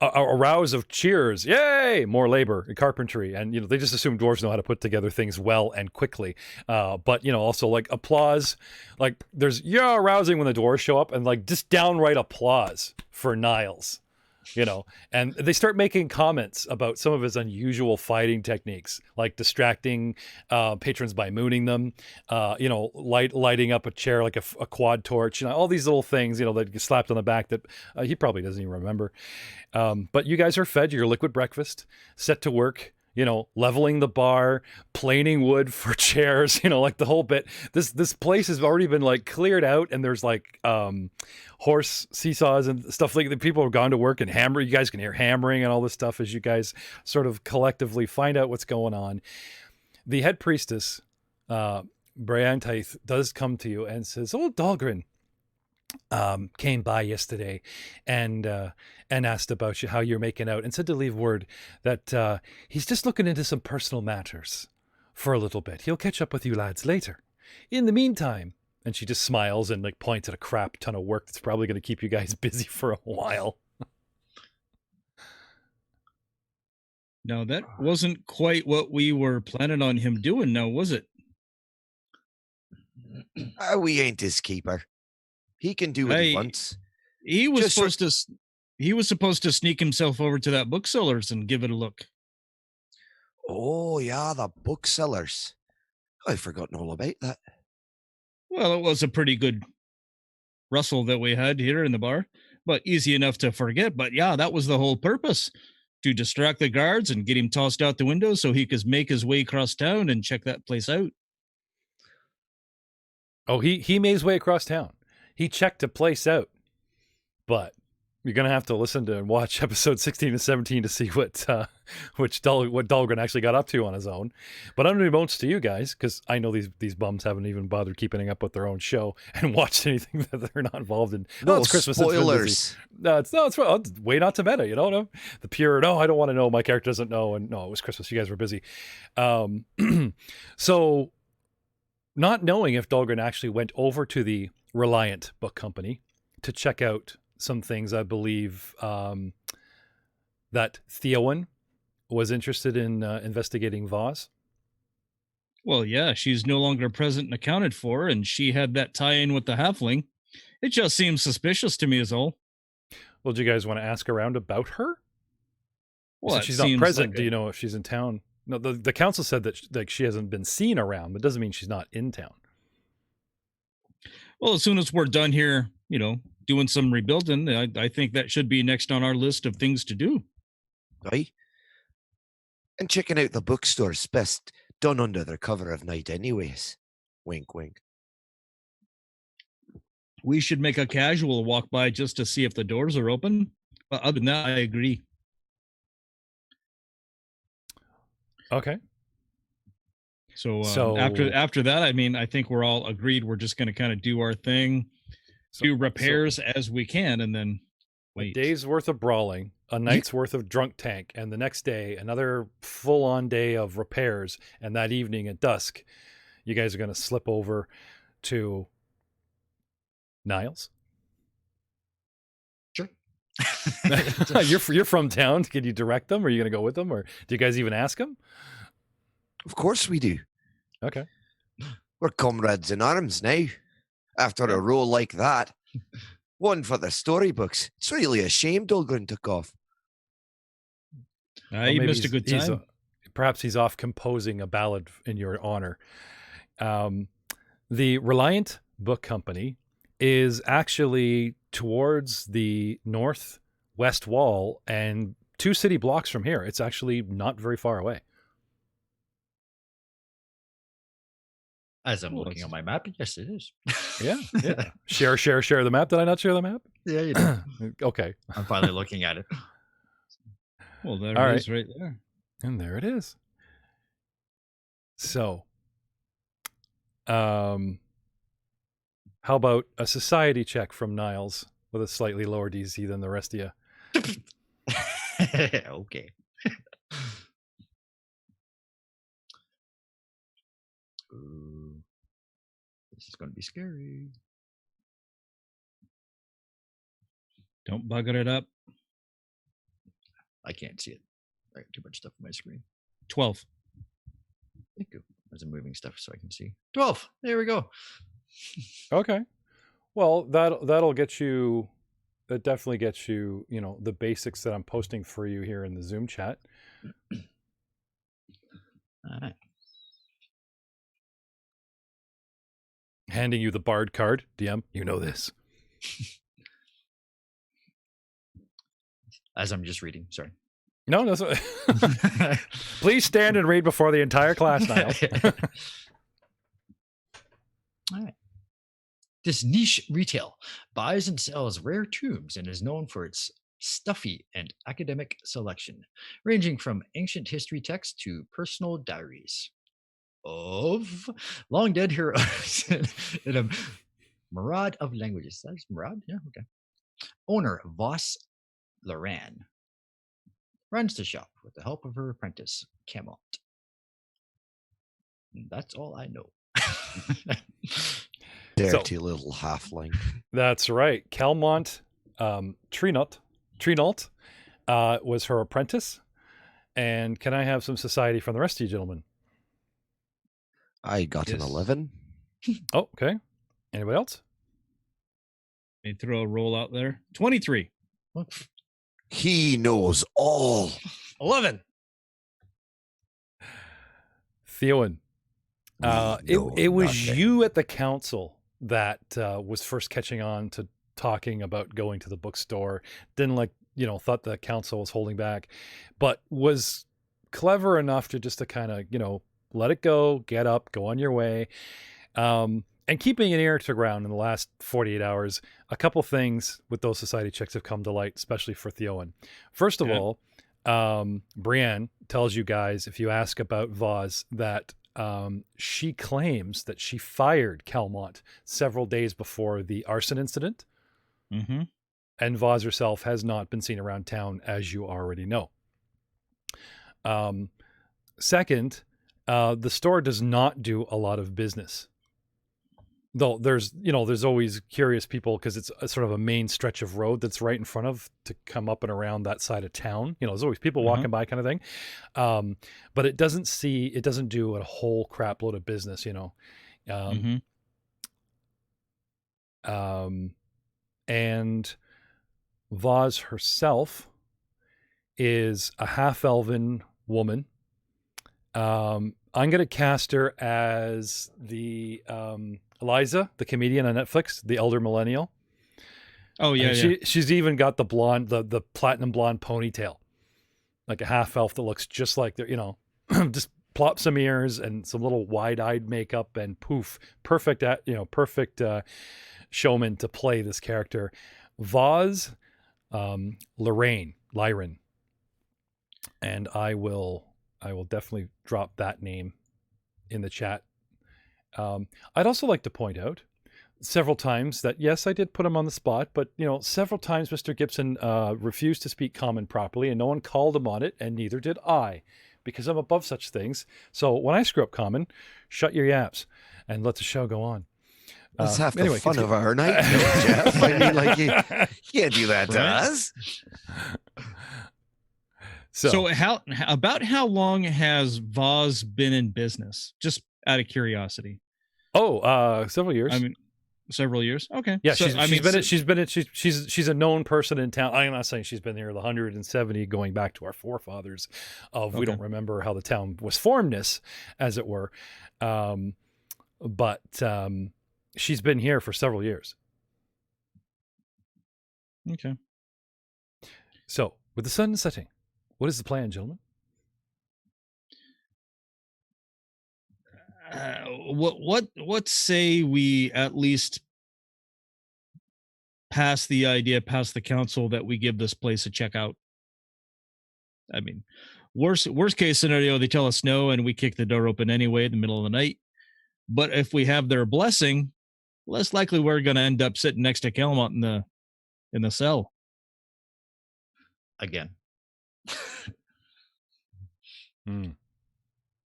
rouse of cheers. Yay! More labor and carpentry. And, they just assume dwarves know how to put together things well and quickly. But, also applause. There's rousing when the dwarves show up, and just downright applause for Niles. And they start making comments about some of his unusual fighting techniques, like distracting patrons by mooning them, lighting up a chair like a quad torch, all these little things, that get slapped on the back that he probably doesn't even remember. But you guys are fed your liquid breakfast, set to work, leveling the bar, planing wood for chairs, the whole bit. This place has already been cleared out, and there's horse seesaws and stuff the people have gone to work and hammer. You guys can hear hammering and all this stuff as you guys sort of collectively find out what's going on. The head priestess, Briantaith, does come to you and says, "Oh, Dahlgren, came by yesterday and asked about you, how you're making out, and said to leave word that he's just looking into some personal matters for a little bit. He'll catch up with you lads later. In the meantime, and she just smiles and like points at a crap ton of work that's probably going to keep you guys busy for a while. Now, that wasn't quite what we were planning on him doing now, was it? We ain't his keeper. He can do what he wants. He was supposed to sneak himself over to that bookseller's and give it a look. Oh, yeah, the booksellers. I've forgotten all about that. Well, it was a pretty good rustle that we had here in the bar, but easy enough to forget. But yeah, that was the whole purpose, to distract the guards and get him tossed out the window so he could make his way across town and check that place out. Oh, he made his way across town. He checked a place out, but you're going to have to listen to and watch episode 16 and 17 to see what Dahlgren actually got up to on his own. But unbeknownst to you guys, because I know these bums haven't even bothered keeping up with their own show and watched anything that they're not involved in. No, it's Christmas. spoilers. It's way not to meta, no? The pure, no, I don't want to know. My character doesn't know. And no, it was Christmas. You guys were busy. So not knowing if Dahlgren actually went over to the Reliant Book Company to check out some things, I believe that Theowen was interested in investigating Voss. Well, yeah, she's no longer present and accounted for, and she had that tie-in with the halfling. It just seems suspicious to me is all. Well, do you guys want to ask around about her? Well, since she's not present, do you know if she's in town? No, the council said that she hasn't been seen around, but it doesn't mean she's not in town. Well, as soon as we're done here, doing some rebuilding, I think that should be next on our list of things to do. Right? And checking out the bookstore's best done under the cover of night anyways. Wink, wink. We should make a casual walk by just to see if the doors are open. But other than that, I agree. Okay. So after that, I think we're all agreed. We're just going to kind of do our thing, do repairs as we can, and then wait. A day's worth of brawling, a night's worth of drunk tank, and the next day, another full-on day of repairs. And that evening at dusk, you guys are going to slip over to Niles. Sure. You're from town. Can you direct them? Or are you going to go with them? Or do you guys even ask them? Of course we do. Okay. We're comrades in arms now. After a role like that, one for the storybooks. It's really a shame Dahlgren took off. He missed a good time. Perhaps he's off composing a ballad in your honor. The Reliant Book Company is actually towards the northwest wall and 2 city blocks from here. It's actually not very far away. As I'm looking on my map, yes, it is. Yeah. Share the map. Did I not share the map? Yeah, you did. Okay. I'm finally looking at it. Well, there it is right there. And there it is. So, how about a society check from Niles with a slightly lower DC than the rest of you? Okay. Ooh, this is going to be scary. Don't bugger it up. I can't see it. I got too much stuff on my screen. 12. Thank you. There's a moving stuff so I can see. 12. There we go. Okay. Well, that'll get you. That definitely gets you. The basics that I'm posting for you here in the Zoom chat. All right. Handing you the Bard card, DM. You know this. As I'm just reading. Sorry. No, that's what... Please stand and read before the entire class, Niles. All right. This niche retail buys and sells rare tombs and is known for its stuffy and academic selection, ranging from ancient history texts to personal diaries of long dead heroes Murad of Languages. That's Murad? Yeah, okay. Owner Voss Loran. Runs the shop with the help of her apprentice, Camont. And that's all I know. Dirty little halfling. That's right. Calmont Trinault was her apprentice. And can I have some society from the rest of you gentlemen? I got an 11. Oh, okay. Anybody else? They throw a roll out there. 23. He knows all. 11. Theowen. It was nothing. you at the council that was first catching on to talking about going to the bookstore. Didn't thought the council was holding back, but was clever enough to kind of, let it go, get up, go on your way. And keeping an ear to the ground in the last 48 hours, a couple things with those society checks have come to light, especially for Theowen. First of all, Brienne tells you guys, if you ask about Voz, that she claims that she fired Calmont several days before the arson incident. Mm-hmm. And Voz herself has not been seen around town, as you already know. Second, the store does not do a lot of business. Though there's always curious people because it's a sort of a main stretch of road that's right in front of to come up and around that side of town. There's always people walking by kind of thing. But it doesn't do a whole crap load of business, and Voz herself is a half-elven woman. I'm going to cast her as the Eliza, the comedian on Netflix, the elder millennial. Oh yeah, She's even got the blonde, the platinum blonde ponytail, like a half elf that looks just like just plop some ears and some little wide-eyed makeup and poof, perfect showman to play this character. Voz, Lyran, and I will definitely drop that name in the chat. I'd also like to point out several times that, yes, I did put him on the spot, but, several times Mr. Gibson refused to speak common properly, and no one called him on it, and neither did I, because I'm above such things. So when I screw up common, shut your yaps and let the show go on. Let's have the fun of our night, Jeff. I mean, you can't do that to us. So how long has Voz been in business? Just out of curiosity. Several years. I mean, several years. Okay. Yeah, she's a known person in town. I'm not saying she's been there the 170 going back to our forefathers of we don't remember how the town was formedness, as it were. But she's been here for several years. Okay. So, with the sun setting, what is the plan, gentlemen? What say we at least pass the council that we give this place a check out? I mean, worst case scenario, they tell us no and we kick the door open anyway in the middle of the night. But if we have their blessing, less likely we're going to end up sitting next to Calmont in the cell. Again.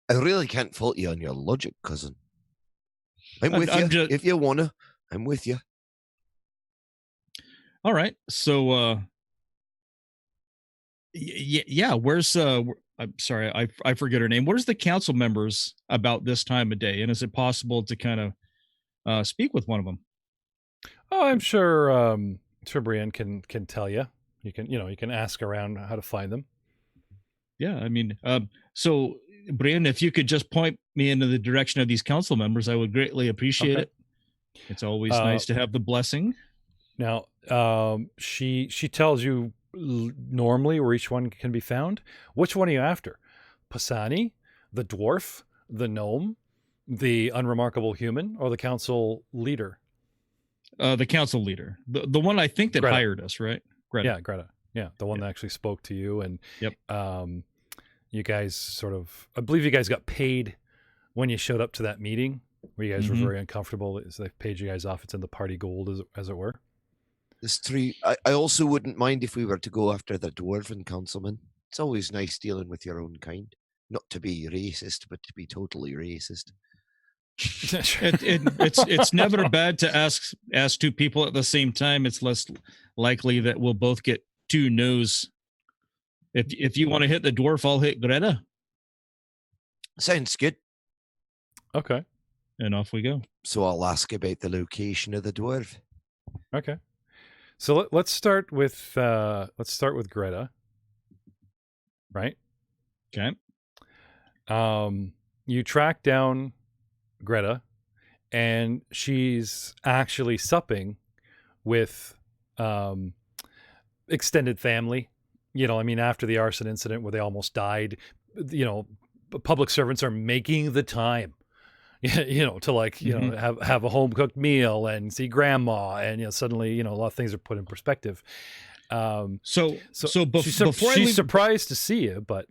I really can't fault you on your logic, cousin. I'm with you. If you wanna, I'm with you. All right. So, yeah. Where's I'm sorry, I forget her name. Where's the council members about this time of day? And is it possible to kind of speak with one of them? Oh, I'm sure. Brienne can tell you. You can ask around how to find them. Yeah, I mean, so Brian, if you could just point me into the direction of these council members, I would greatly appreciate it. It's always nice to have the blessing. Now, she tells you normally where each one can be found. Which one are you after? Pisani, the dwarf, the gnome, the unremarkable human, or the council leader? The council leader, the one I think that Greta. hired us, right? Greta. Yeah, Greta. Yeah, the one that actually spoke to you, and you guys I believe you guys got paid when you showed up to that meeting where you guys were very uncomfortable. They've paid you guys off. It's in the party gold, as it were. There's 3. I also wouldn't mind if we were to go after the dwarven councilman. It's always nice dealing with your own kind. Not to be racist, but to be totally racist. It's never bad to ask 2 people at the same time. It's less likely that we'll both get 2 no's. If you want to hit the dwarf, I'll hit Greta. Sounds good. Okay. And off we go. So I'll ask about the location of the dwarf. Okay. So let's start with Greta. Right? Okay. You track down Greta, and she's actually supping with extended family. After the arson incident where they almost died, public servants are making the time, to have a home cooked meal and see grandma, and suddenly a lot of things are put in perspective. She's surprised to see you, but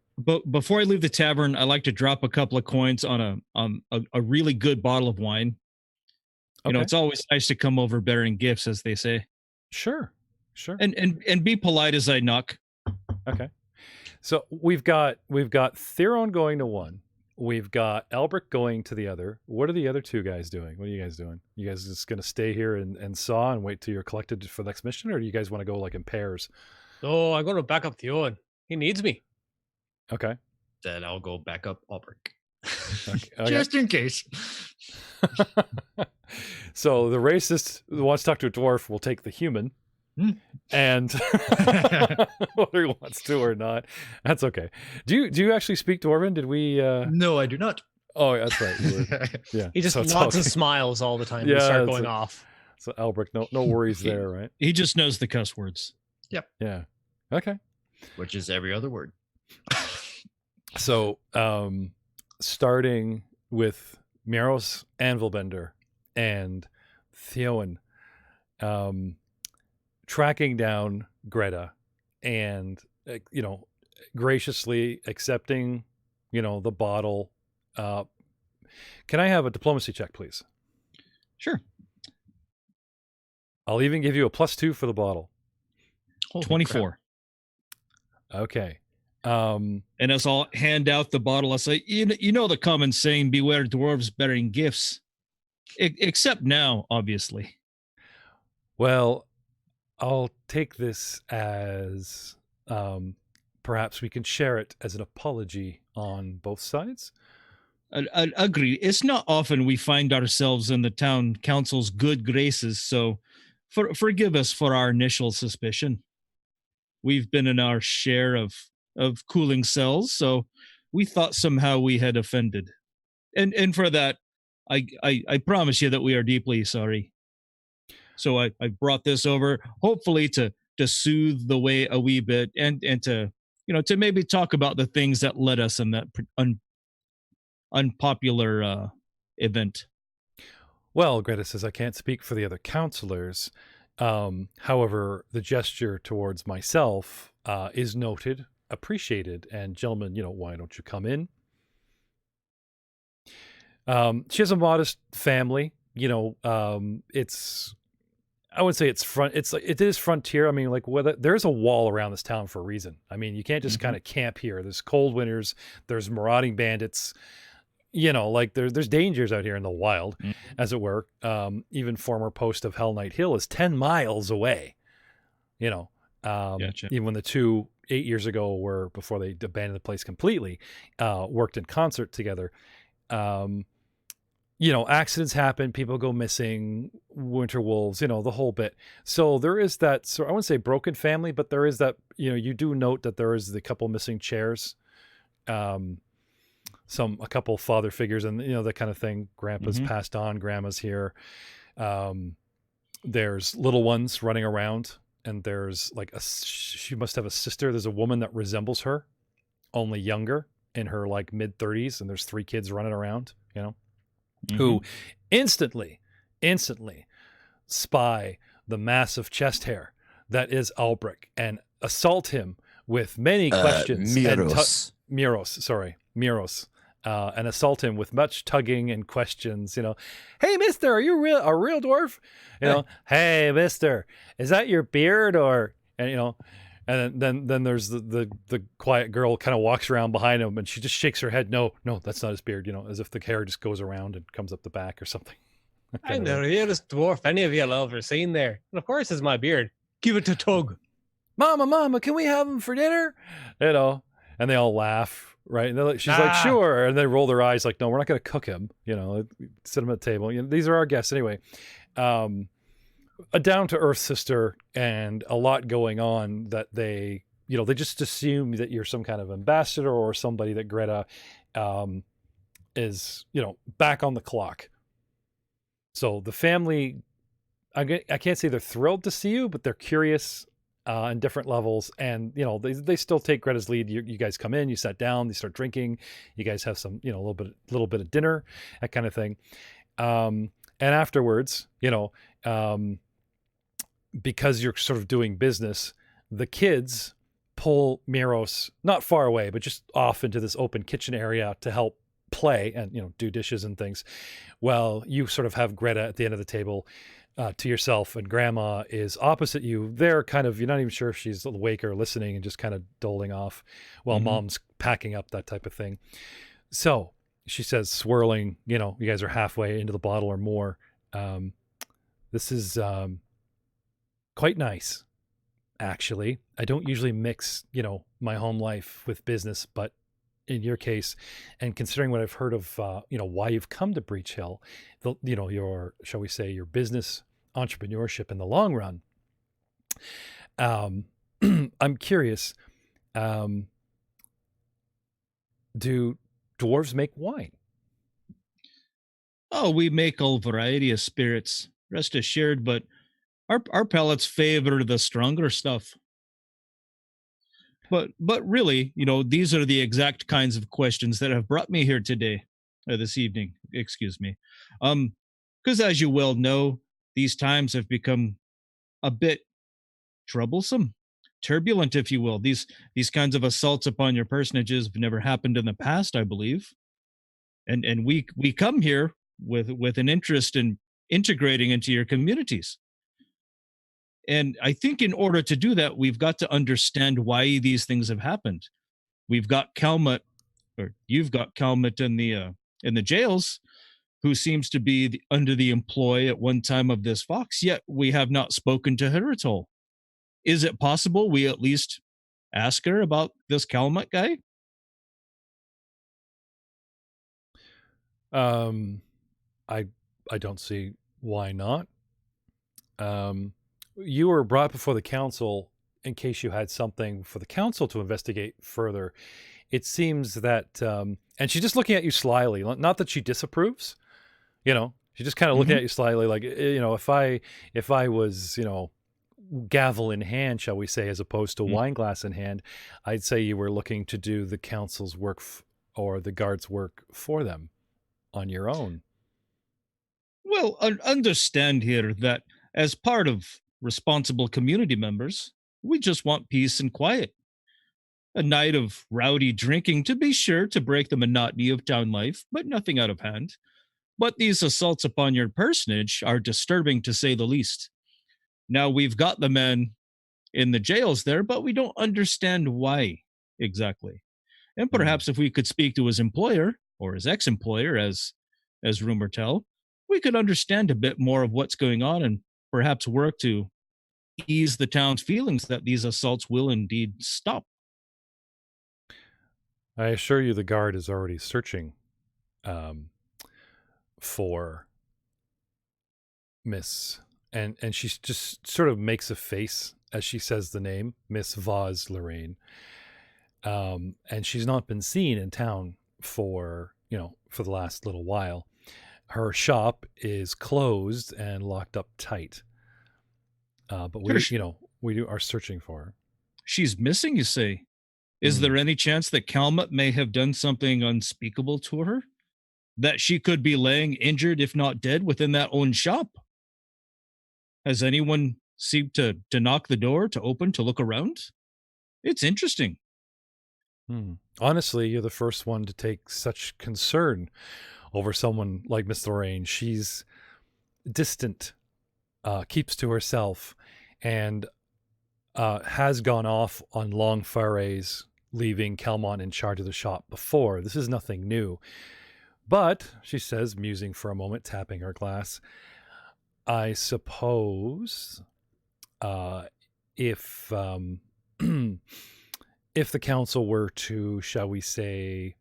before I leave the tavern, I like to drop a couple of coins on a really good bottle of wine. It's always nice to come over bearing gifts, as they say. Sure. And be polite as I knock. Okay. So we've got Theron going to one. We've got Elbrick going to the other. What are the other 2 guys doing? What are you guys doing? You guys just going to stay here and saw and wait till you're collected for the next mission, or do you guys want to go like in pairs? Oh, I got to back up Theon. He needs me. Okay. Then I'll go back up Elbrick. Okay. Just in case. So the racist who wants to talk to a dwarf will take the human. And whether he wants to or not, that's okay. Do you actually speak Dwarven? Did we? No, I do not. Oh, that's right. Yeah, he just lots of smiles all the time. Yeah, start going off. So Elbrick, no worries there, right? He just knows the cuss words. Yep. Yeah. Okay. Which is every other word. So, starting with Miros Anvilbender and Theowen, tracking down Greta and graciously accepting the bottle. Can I have a diplomacy check, please? Sure. I'll even give you a +2 for the bottle. Holy 24 crap. Okay. And as I'll hand out the bottle, I'll say, the common saying, beware dwarves bearing gifts, except now, obviously. Well, I'll take this as perhaps we can share it as an apology on both sides. I agree. It's not often we find ourselves in the town council's good graces, so forgive us for our initial suspicion. We've been in our share of cooling cells, so we thought somehow we had offended. And for that, I promise you that we are deeply sorry. So I brought this over, hopefully to soothe the way a wee bit, and to to maybe talk about the things that led us in that unpopular event. Well, Greta says I can't speak for the other counselors. However, the gesture towards myself is noted, appreciated, and gentlemen, why don't you come in? She has a modest family. It's, I would say it is frontier. I mean, like, there's a wall around this town for a reason. I mean, you can't just kind of camp here. There's cold winters. There's marauding bandits. There's dangers out here in the wild, as it were. Even former post of Hell Knight Hill is 10 miles away. Gotcha. Even when the 2 8 years ago were, before they abandoned the place completely, worked in concert together. Accidents happen, people go missing, winter wolves, the whole bit. So there is that, so I wouldn't say broken family, but there is that, you do note that there is the couple missing chairs, a couple father figures, and that kind of thing. Grandpa's passed on, grandma's here. There's little ones running around, and there's she must have a sister. There's a woman that resembles her, only younger, in her mid-30s, and there's 3 kids running around, who instantly spy the massive chest hair that is Albrecht and assault him with many questions. Miros. Miros. and assault him with much tugging and questions. Hey, mister, are you a real dwarf? Hey, mister, is that your beard or, and then there's the quiet girl kind of walks around behind him and she just shakes her head. No, that's not his beard, as if the hair just goes around and comes up the back or something. I'm the realest dwarf any of you will ever seen there. And of course it's my beard. Give it a tug. Mama, can we have him for dinner? And they all laugh, right? And she's like, sure. And they roll their eyes like, no, we're not going to cook him. Sit him at the table. These are our guests anyway. A down-to-earth sister and a lot going on that they just assume that you're some kind of ambassador or somebody that Greta is, back on the clock. So the family, I can't say they're thrilled to see you, but they're curious on different levels. And, they still take Greta's lead. You guys come in, you sat down, you start drinking. You guys have some, a little bit of dinner, that kind of thing. And afterwards, because you're sort of doing business, the kids pull Miros not far away, but just off into this open kitchen area to help play and, do dishes and things. Well, you sort of have Greta at the end of the table to yourself, and Grandma is opposite you. They're kind of, you're not even sure if she's awake or listening and just kind of doling off while Mom's packing up, that type of thing. So she says, swirling, you guys are halfway into the bottle or more. This is quite nice, actually. I don't usually mix, my home life with business, but in your case, and considering what I've heard of, why you've come to BreachHill, your, shall we say, your business entrepreneurship in the long run. I'm curious, do dwarves make wine? Oh, we make all variety of spirits, rest assured, but our palates favor the stronger stuff. But really, these are the exact kinds of questions that have brought me here today, this evening, excuse me. Because as you well know, these times have become a bit troublesome, turbulent, if you will. These kinds of assaults upon your personages have never happened in the past, I believe. And we come here with an interest in integrating into your communities. And I think in order to do that, we've got to understand why these things have happened. We've got Calmet, or you've got Calmet in the jails, who seems to be under the employ at one time of this fox, yet we have not spoken to her at all. Is it possible we at least ask her about this Calmet guy? I don't see why not. You were brought before the council in case you had something for the council to investigate further. It seems that, and she's just looking at you slyly, not that she disapproves, she's just kind of looking at you slyly, like, if I was, gavel in hand, shall we say, as opposed to wine glass in hand, I'd say you were looking to do the council's work or the guards' work for them on your own. Well, understand here that as part of responsible community members, we just want peace and quiet. A night of rowdy drinking, to be sure, to break the monotony of town life, but nothing out of hand. But these assaults upon your personage are disturbing, to say the least. Now, we've got the man in the jails there, but we don't understand why exactly. And perhaps if we could speak to his employer, or his ex-employer, as rumor tell, we could understand a bit more of what's going on and perhaps work to ease the town's feelings that these assaults will indeed stop. I assure you the guard is already searching for Miss, and she just sort of makes a face as she says the name, Miss Vaz Lorraine. And she's not been seen in town for the last little while. Her shop is closed and locked up tight. But we are searching for her. She's missing, you say? Is there any chance that Calmet may have done something unspeakable to her? That she could be laying injured, if not dead, within that own shop? Has anyone seemed to knock the door, to open, to look around? It's interesting. Honestly, you're the first one to take such concern over someone like Miss Lorraine. She's distant, keeps to herself, and has gone off on long forays, leaving Kelmon in charge of the shop before. This is nothing new. But, she says, musing for a moment, tapping her glass, I suppose if if the council were to, shall we say,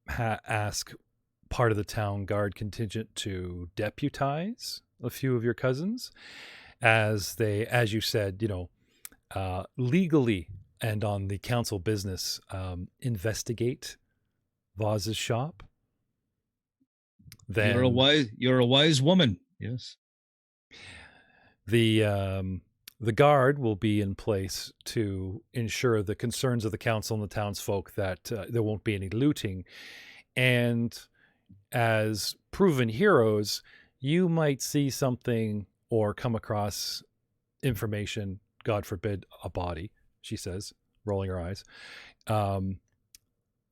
ask part of the town guard contingent to deputize a few of your cousins, as they, as you said, legally and on the council business, investigate Vaz's shop, then you're a wise woman. Yes. The guard will be in place to ensure the concerns of the council and the townsfolk, that there won't be any looting. And as proven heroes, you might see something or come across information, God forbid, a body, she says, rolling her eyes,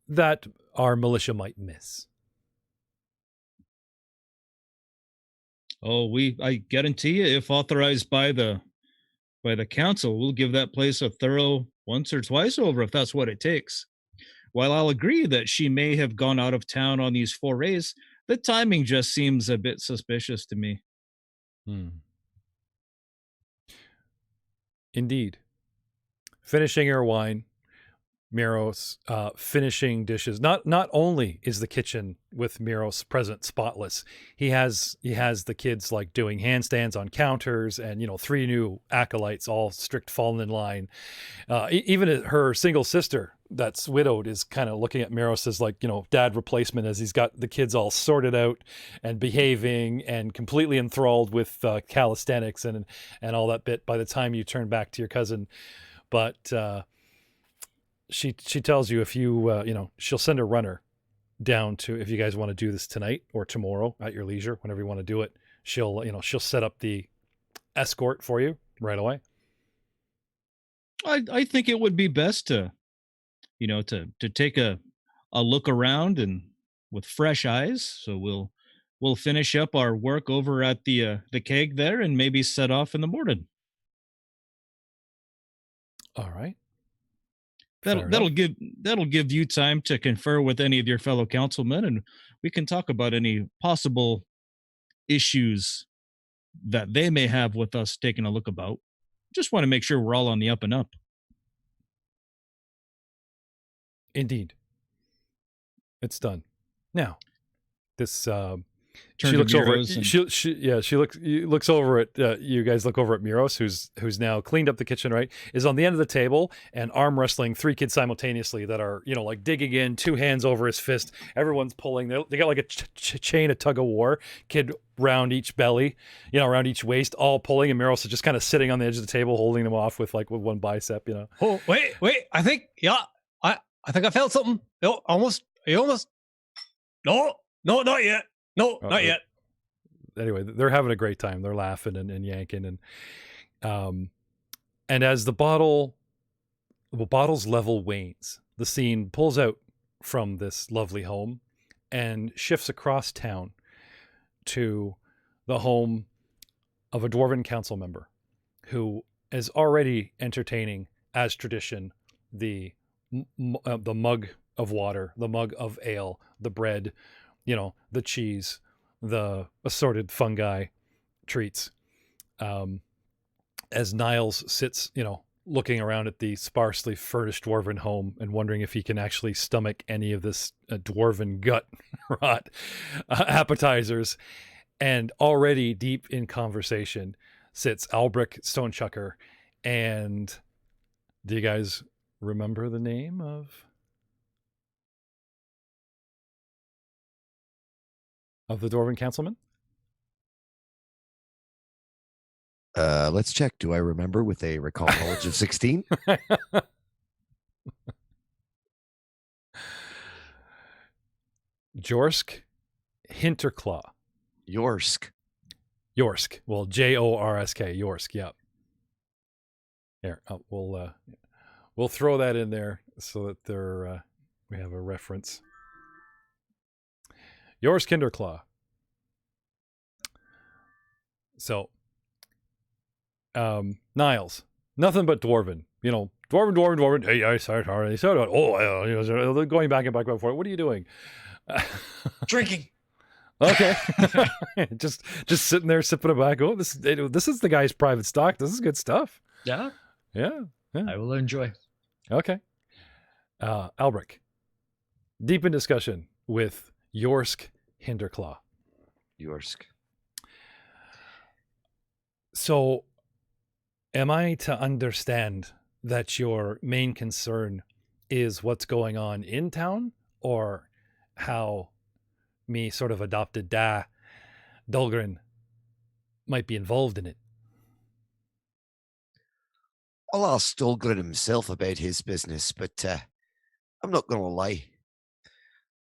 that our militia might miss. Oh, I guarantee you, if authorized by the council, we'll give that place a thorough once or twice over if that's what it takes. While I'll agree that she may have gone out of town on these forays, the timing just seems a bit suspicious to me. Indeed. Finishing her wine, Miros finishing dishes. Not only is the kitchen with Miros present spotless, he has the kids like doing handstands on counters, and 3 new acolytes, all strict, fallen in line. Even her single sister that's widowed is kind of looking at Miros as like, dad replacement, as he's got the kids all sorted out and behaving and completely enthralled with calisthenics and all that bit by the time you turn back to your cousin. But she tells you, if you she'll send a runner down to, if you guys want to do this tonight or tomorrow at your leisure, whenever you want to do it, she'll set up the escort for you right away. I think it would be best to take a look around and with fresh eyes. So we'll finish up our work over at the keg there and maybe set off in the morning. All right. That'll give you time to confer with any of your fellow councilmen, and we can talk about any possible issues that they may have with us taking a look about. Just want to make sure we're all on the up and up. Indeed. It's done. Now, this Turn she to looks over. Miros She looks over at you guys. Look over at Miros, who's now cleaned up the kitchen. Right, is on the end of the table and arm wrestling 3 kids simultaneously that are like digging in, 2 hands over his fist. Everyone's pulling. They got like a chain, a tug of war. Kid round each belly, around each waist, all pulling, and Miros is just kind of sitting on the edge of the table, holding them off with one bicep. Oh wait! I think I think I felt something. Almost. No, not yet. No, not yet. Anyway, they're having a great time. They're laughing and yanking, and as the bottle's level wanes, the scene pulls out from this lovely home and shifts across town to the home of a dwarven council member who is already entertaining, as tradition, the mug of water, the mug of ale, the bread, the cheese, the assorted fungi treats. As Niles sits, looking around at the sparsely furnished dwarven home and wondering if he can actually stomach any of this dwarven gut rot appetizers. And already deep in conversation sits Albric Stonechucker. And do you guys remember the name of the dwarven councilman? Let's check. Do I remember with a recall knowledge of 16? Jorsk Hinterclaw. Yorsk. Well, Jorsk. Yorsk. Yep. Here, we'll throw that in there so that they're we have a reference. Yours, Kinderclaw. So, Niles, nothing but dwarven. You know, dwarven. Hey, I started. Oh, going back and back and forth. What are you doing? Drinking. Okay, just sitting there sipping a back. Oh, this is the guy's private stock. This is good stuff. Yeah. Yeah. I will enjoy. Okay. Albric, deep in discussion with Yorsk Hinderclaw. Yorsk. So, am I to understand that your main concern is what's going on in town, or how me sort of adopted Dulgrin might be involved in it? I'll ask Dulgrin himself about his business, but I'm not going to lie.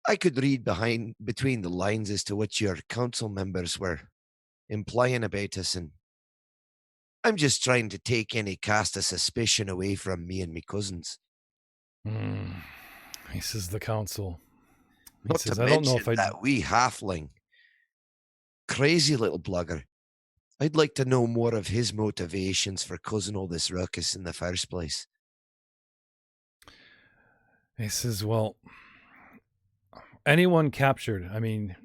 I could read between the lines as to what your council members were implying about us, and I'm just trying to take any cast of suspicion away from me and my cousins. He says the council. Not says, to I don't know mention if that wee halfling, crazy little blugger. I'd like to know more of his motivations for causing all this ruckus in the first place. He says, well, anyone captured, I mean,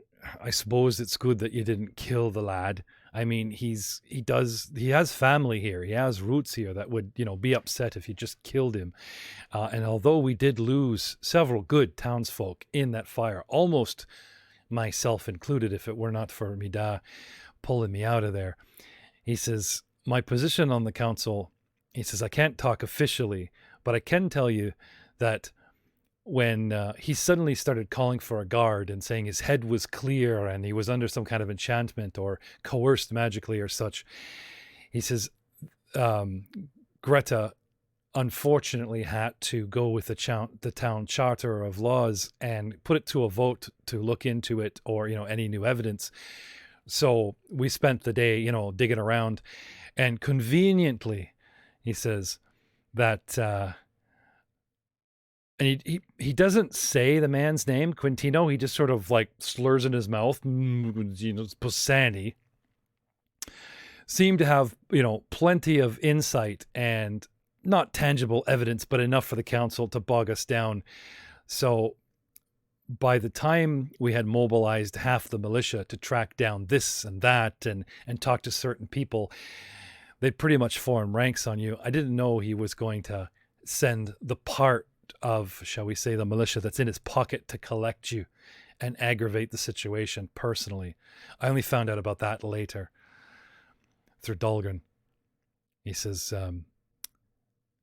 I suppose it's good that you didn't kill the lad. I mean, he has family here. He has roots here that would, be upset if you just killed him. And although we did lose several good townsfolk in that fire, almost myself included, if it were not for Mida pulling me out of there, he says, my position on the council, he says, I can't talk officially, but I can tell you that when he suddenly started calling for a guard and saying his head was clear and he was under some kind of enchantment or coerced magically or such, he says Greta unfortunately had to go with the town charter of laws and put it to a vote to look into it or, any new evidence. So we spent the day, digging around, and conveniently, he says that and he doesn't say the man's name, Quintino. He just sort of like slurs in his mouth, Posani. Seemed to have, plenty of insight and not tangible evidence, but enough for the council to bog us down. So by the time we had mobilized half the militia to track down this and that and talk to certain people, they'd pretty much formed ranks on you. I didn't know he was going to send the part of, shall we say, the militia that's in his pocket to collect you and aggravate the situation personally. I only found out about that later through Dulgrin. He says,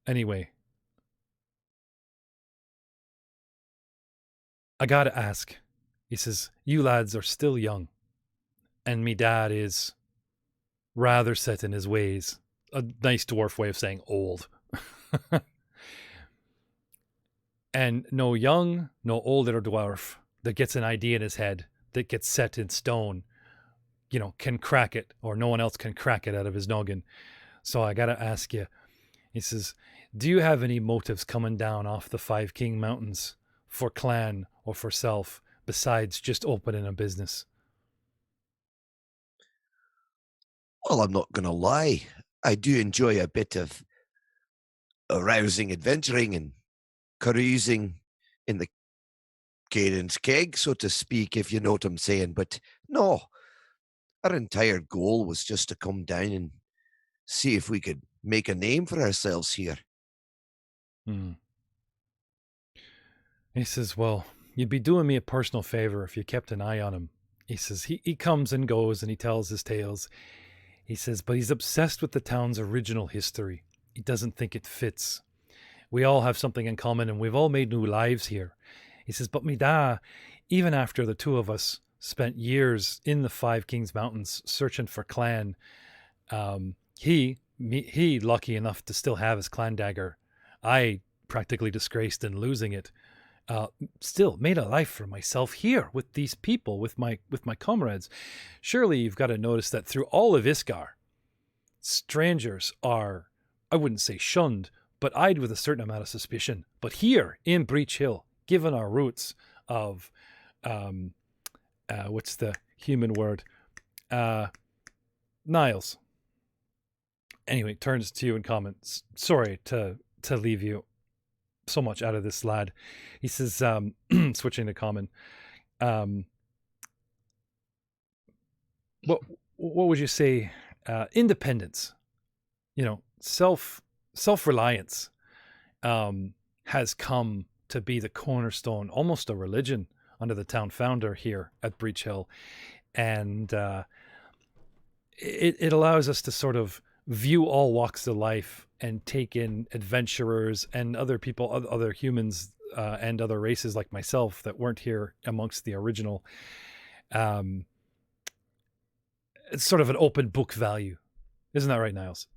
anyway, I gotta ask. He says, you lads are still young, and me dad is rather set in his ways. A nice dwarf way of saying old. And no young, no older dwarf that gets an idea in his head, that gets set in stone, can crack it, or no one else can crack it out of his noggin. So I gotta ask you, he says, do you have any motives coming down off the Five King Mountains for clan or for self, besides just opening a business? Well, I'm not going to lie. I do enjoy a bit of arousing, adventuring, and carousing in the Caden's keg, so to speak, if you know what I'm saying. But no, our entire goal was just to come down and see if we could make a name for ourselves here. He says, well, you'd be doing me a personal favor if you kept an eye on him. He says he comes and goes and he tells his tales. He says, but he's obsessed with the town's original history. He doesn't think it fits. We all have something in common and we've all made new lives here. He says, but me da, even after the two of us spent years in the Five Kings Mountains searching for clan, he lucky enough to still have his clan dagger. I practically disgraced in losing it. Still made a life for myself here with these people, with my comrades. Surely you've got to notice that through all of Isgar, strangers are, I wouldn't say shunned, but eyed with a certain amount of suspicion. But here in BreachHill, given our roots of, what's the human word? Niles. Anyway, turns to you and comments, sorry to leave you so much out of this, lad. He says, switching to common, what would you say? Independence, self-reliance has come to be the cornerstone, almost a religion under the town founder here at BreachHill. And it allows us to sort of view all walks of life and take in adventurers and other people, other humans, and other races like myself that weren't here amongst the original. It's sort of an open book value. Isn't that right, Niles?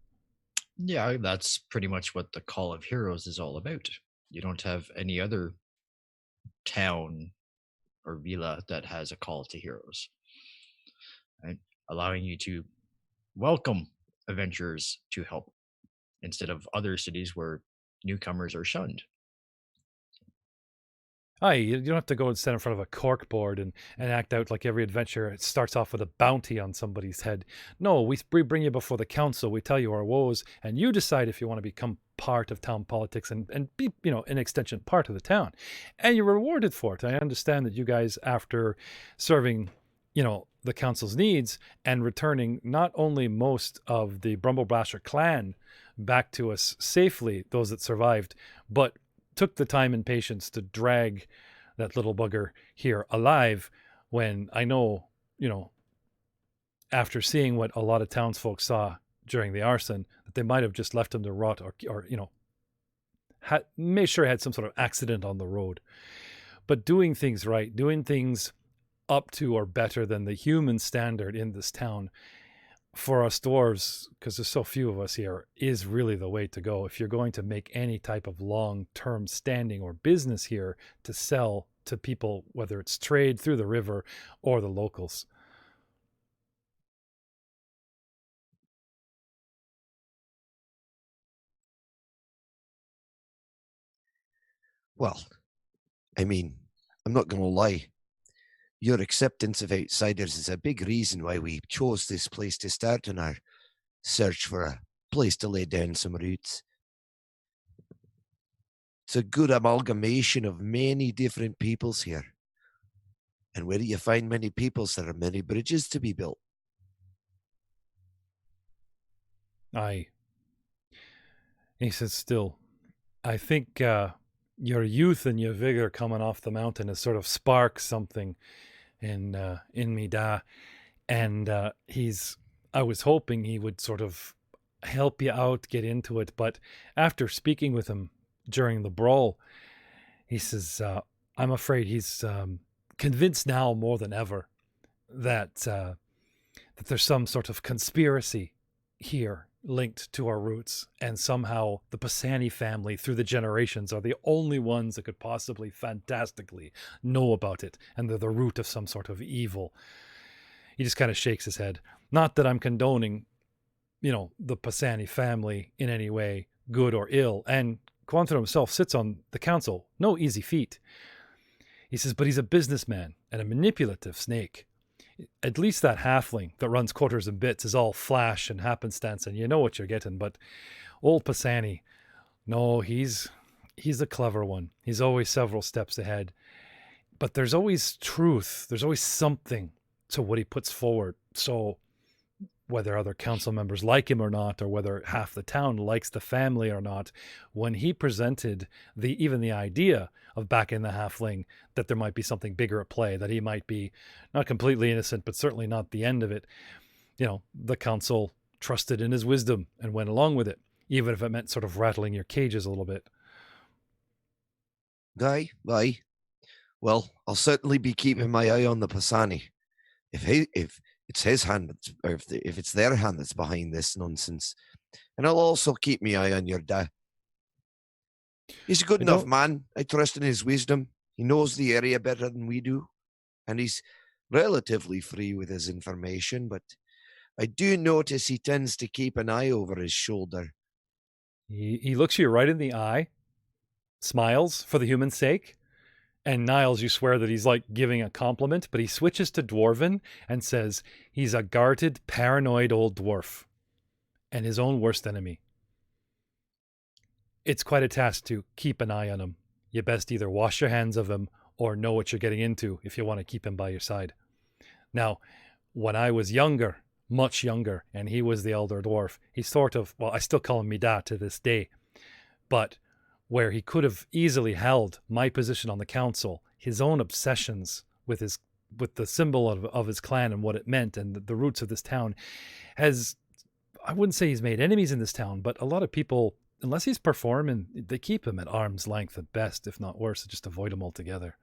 Yeah, that's pretty much what the Call of Heroes is all about. You don't have any other town or villa that has a call to heroes, right? Allowing you to welcome adventurers to help instead of other cities where newcomers are shunned. Aye, you don't have to go and stand in front of a cork board and act out like every adventure starts off with a bounty on somebody's head. No, we bring you before the council, we tell you our woes, and you decide if you want to become part of town politics and be, an extension part of the town. And you're rewarded for it. I understand that you guys, after serving, the council's needs and returning not only most of the Brumbleblasher clan back to us safely, those that survived, but took the time and patience to drag that little bugger here alive, when I know, after seeing what a lot of townsfolk saw during the arson, that they might have just left him to rot or made sure he had some sort of accident on the road. But doing things right, doing things up to or better than the human standard in this town, for us dwarves, because there's so few of us here, is really the way to go if you're going to make any type of long-term standing or business here to sell to people, whether it's trade through the river or the locals. Well, I mean, I'm not going to lie. Your acceptance of outsiders is a big reason why we chose this place to start on our search for a place to lay down some roots. It's a good amalgamation of many different peoples here. And where do you find many peoples, there are many bridges to be built. Aye. He says, still, I think your youth and your vigor coming off the mountain has sort of sparked something in me, da. And I was hoping he would sort of help you out, get into it. But after speaking with him during the brawl, he says, I'm afraid he's convinced now more than ever that there's some sort of conspiracy here linked to our roots, and somehow the Pisani family through the generations are the only ones that could possibly fantastically know about it, and they're the root of some sort of evil. He just kind of shakes his head. Not that I'm condoning, the Pisani family in any way, good or ill, and Quantum himself sits on the council, no easy feat. He says, but he's a businessman and a manipulative snake. At least that halfling that runs quarters and bits is all flash and happenstance, and you know what you're getting. But old Pisani, no, he's a clever one. He's always several steps ahead. But there's always truth. There's always something to what he puts forward. So whether other council members like him or not, or whether half the town likes the family or not, when he presented even the idea of backing the halfling, that there might be something bigger at play, that he might be not completely innocent, but certainly not the end of it, the council trusted in his wisdom and went along with it, even if it meant sort of rattling your cages a little bit. Aye. Well, I'll certainly be keeping my eye on the Pisani. If it's his hand, or if it's their hand that's behind this nonsense. And I'll also keep my eye on your dad. He's a good enough man. I trust in his wisdom. He knows the area better than we do. And he's relatively free with his information, but I do notice he tends to keep an eye over his shoulder. He looks you right in the eye, smiles for the human's sake, and Niles, you swear that he's like giving a compliment, but he switches to Dwarven and says he's a guarded, paranoid old dwarf and his own worst enemy. It's quite a task to keep an eye on him. You best either wash your hands of him or know what you're getting into if you want to keep him by your side. Now, when I was younger, much younger, and he was the elder dwarf, he sort of, well, I still call him Mida to this day, but where he could have easily held my position on the council, his own obsessions with the symbol of his clan and what it meant and the roots of this town has, I wouldn't say he's made enemies in this town, but a lot of people, unless he's performing, they keep him at arm's length at best, if not worse, just avoid him altogether.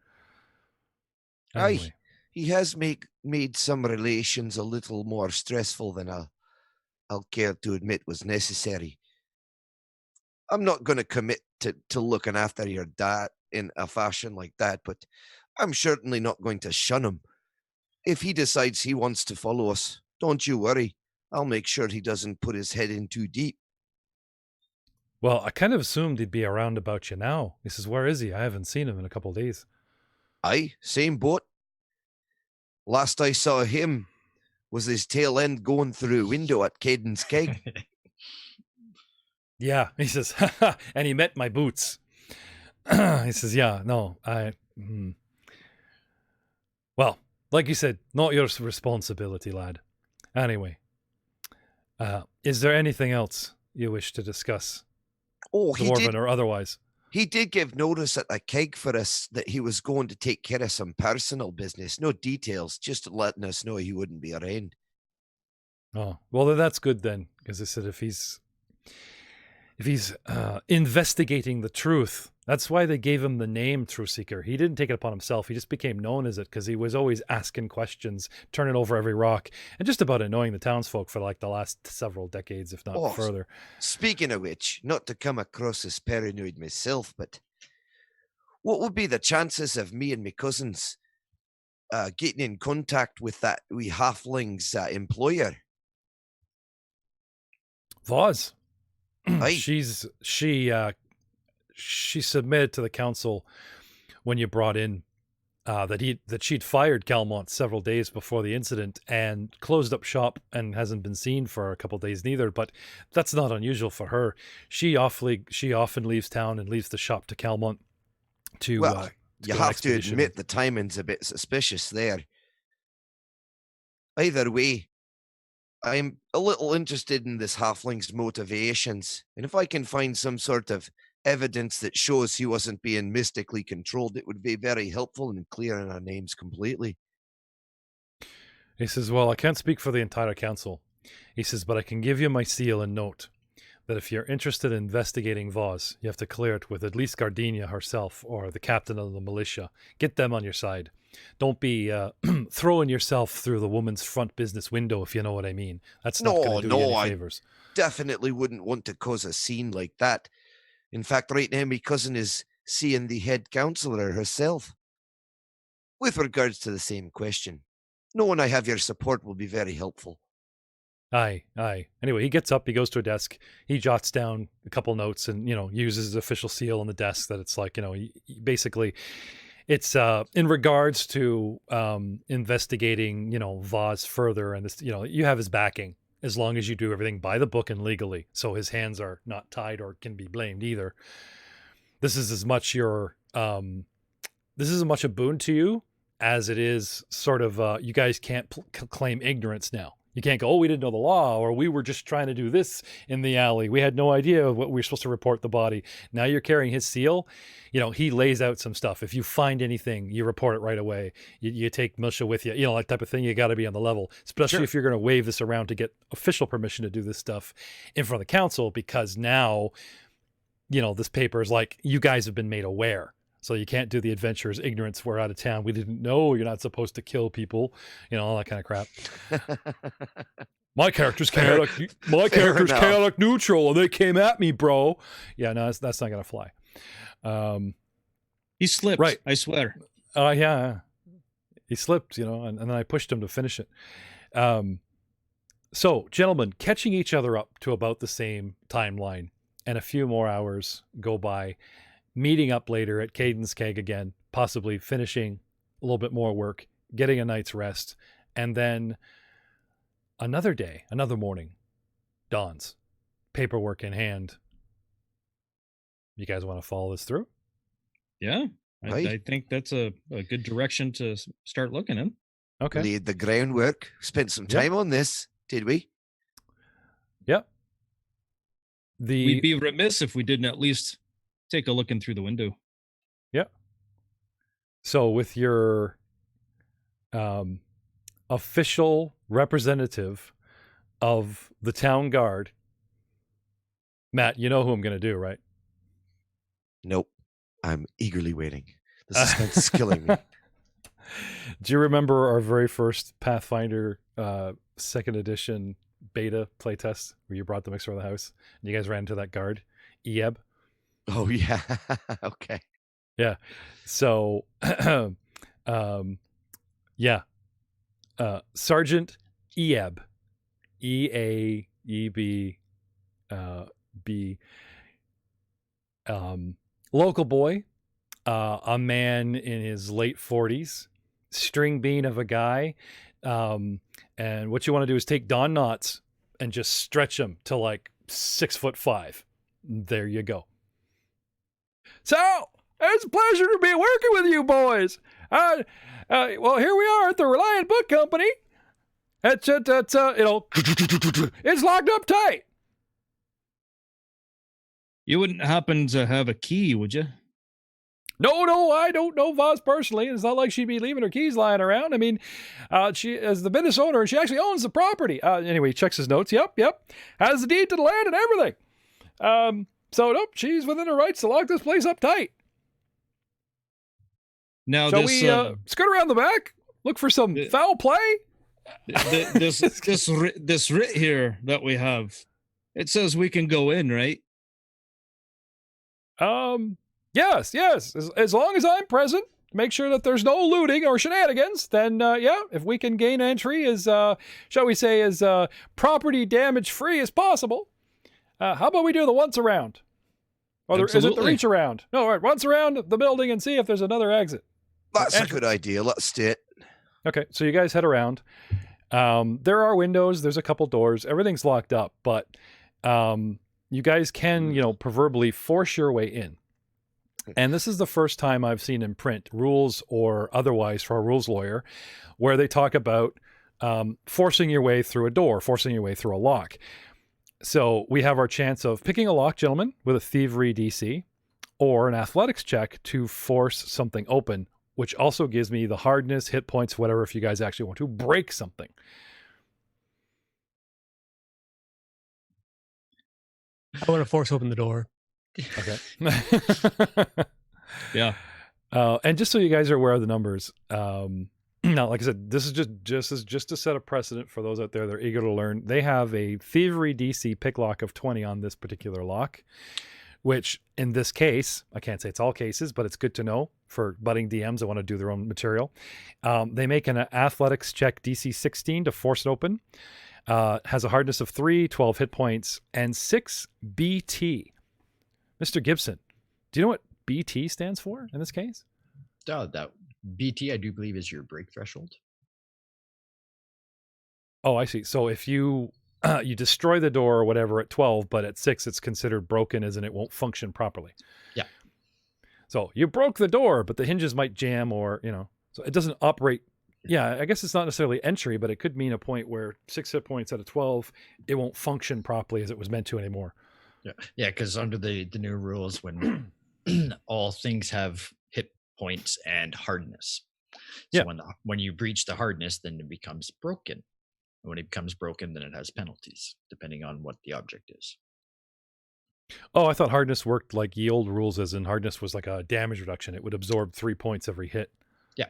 Anyway. Aye, he has made some relations a little more stressful than I'll care to admit was necessary. I'm not going to commit to looking after your dad in a fashion like that, but I'm certainly not going to shun him. If he decides he wants to follow us, don't you worry. I'll make sure he doesn't put his head in too deep. Well, I kind of assumed he'd be around about you now. He says, where is he? I haven't seen him in a couple of days. Aye, same boat. Last I saw him was his tail end going through a window at Caden's Keg. Yeah, he says, and he met my boots. He says, yeah, no, Well, like you said, not your responsibility, lad. Anyway, is there anything else you wish to discuss? Oh, Dwarven or otherwise? He did give notice at the keg for us that he was going to take care of some personal business. No details, just letting us know he wouldn't be around. Oh, well, then that's good then, because I said if he's investigating the truth, that's why they gave him the name Truth Seeker. He didn't take it upon himself. He just became known as it because he was always asking questions, turning over every rock, and just about annoying the townsfolk for like the last several decades, if not further. Speaking of which, not to come across as paranoid myself, but what would be the chances of me and my cousins getting in contact with that wee halfling's employer? Voz. Aye. She submitted to the council when you brought in that she'd fired Calmont several days before the incident and closed up shop and hasn't been seen for a couple of days neither. But that's not unusual for her. She often leaves town and leaves the shop to Calmont to. Well, you have to expedition. admit the timing's a bit suspicious there. Either way, I'm a little interested in this halfling's motivations, and if I can find some sort of evidence that shows he wasn't being mystically controlled, it would be very helpful in clearing our names completely. He says, well, I can't speak for the entire council. He says, but I can give you my seal and note that if you're interested in investigating Voz, you have to clear it with at least Gardenia herself or the captain of the militia. Get them on your side. Don't be throwing yourself through the woman's front business window, if you know what I mean. That's not going to do you any favors. Definitely wouldn't want to cause a scene like that. In fact, right now, my cousin is seeing the head councillor herself. With regards to the same question, knowing I have your support will be very helpful. Aye. Anyway, he gets up, he goes to a desk, he jots down a couple notes and, uses his official seal on the desk that it's like, basically it's in regards to investigating, Voz further and this, you have his backing as long as you do everything by the book and legally. So his hands are not tied or can be blamed either. This is as much this is as much a boon to you as it is sort of, you guys can't claim ignorance now. You can't go, oh, we didn't know the law, or we were just trying to do this in the alley. We had no idea what we were supposed to report the body. Now you're carrying his seal. He lays out some stuff. If you find anything, you report it right away. You take Milsha with you, that type of thing. You got to be on the level, especially if you're going to wave this around to get official permission to do this stuff in front of the council, because now, this paper is like, you guys have been made aware. So you can't do the adventures. Ignorance. We're out of town. We didn't know you're not supposed to kill people. All that kind of crap. My character's chaotic. My character's chaotic neutral, and they came at me, bro. Yeah, no, that's not gonna fly. He slipped. Right. I swear. Yeah. He slipped. And then I pushed him to finish it. So, gentlemen, catching each other up to about the same timeline. and a few more hours go by, meeting up later at Caden's Keg again, possibly finishing a little bit more work, getting a night's rest, and then another day, another morning dawns, paperwork in hand. You guys want to follow this through? Yeah, Right. I think that's a good direction to start looking in. Okay. Laid the groundwork. Spent some Yep. time on this, did we? Yep. We'd be remiss if we didn't at least take a look in through the window. So with your official representative of the town guard, Matt, you know who I'm going to do, right? Nope. I'm eagerly waiting. The suspense is killing me. Do you remember our very first Pathfinder 2nd edition beta playtest where you brought the mixer to the house and you guys ran into that guard, Eb? Oh, yeah. Okay. So, Sergeant Eb, Eaeb, B, local boy, a man in his late 40s, string bean of a guy. And what you want to do is take Don Knotts and just stretch him to like 6'5". There you go. So it's a pleasure to be working with you boys. Well, here we are at the Reliant Book Company. It's locked up tight. You wouldn't happen to have a key, would you? No, I don't know Voz personally. It's not like she'd be leaving her keys lying around. I mean, she is the business owner, and she actually owns the property. Anyway, he checks his notes. Yep. Has the deed to the land and everything. So, nope, she's within her rights to lock this place up tight. Now, Shall we scoot around the back? Look for some foul play? this writ here that we have, it says we can go in, right? Yes. As long as I'm present, make sure that there's no looting or shenanigans, then, if we can gain entry as, shall we say, as property damage free as possible. How about we do the once around? Or is it the Absolutely. reach around? No, all right, once around the building and see if there's another exit. That's a good idea. Let's do it. Okay, so you guys head around. There are windows. There's a couple doors. Everything's locked up, but you guys can, proverbially force your way in. And this is the first time I've seen in print, rules or otherwise for a rules lawyer, where they talk about forcing your way through a door, forcing your way through a lock. So we have our chance of picking a lock, gentlemen, with a thievery DC, or an athletics check to force something open, which also gives me the hardness, hit points, whatever, if you guys actually want to break something. I want to force open the door. Okay. Yeah. And just so you guys are aware of the numbers, now, like I said, this is just to set a precedent for those out there that are eager to learn. They have a thievery DC pick lock of 20 on this particular lock, which in this case, I can't say it's all cases, but it's good to know for budding DMs that want to do their own material. They make an athletics check DC 16 to force it open. Has a hardness of 3, 12 hit points, and 6 BT. Mr. Gibson, do you know what BT stands for in this case? That BT, I do believe, is your break threshold. Oh, I see. So if you you destroy the door or whatever at 12, but at 6 it's considered broken as in it won't function properly. Yeah. So you broke the door, but the hinges might jam or, so it doesn't operate. Yeah, I guess it's not necessarily entry, but it could mean a point where 6 hit points out of 12, it won't function properly as it was meant to anymore. Yeah, because under the new rules, when all things have hit points and hardness. So when you breach the hardness, then it becomes broken. And when it becomes broken, then it has penalties, depending on what the object is. Oh, I thought hardness worked like ye old rules, as in hardness was like a damage reduction. It would absorb 3 points every hit. Yeah.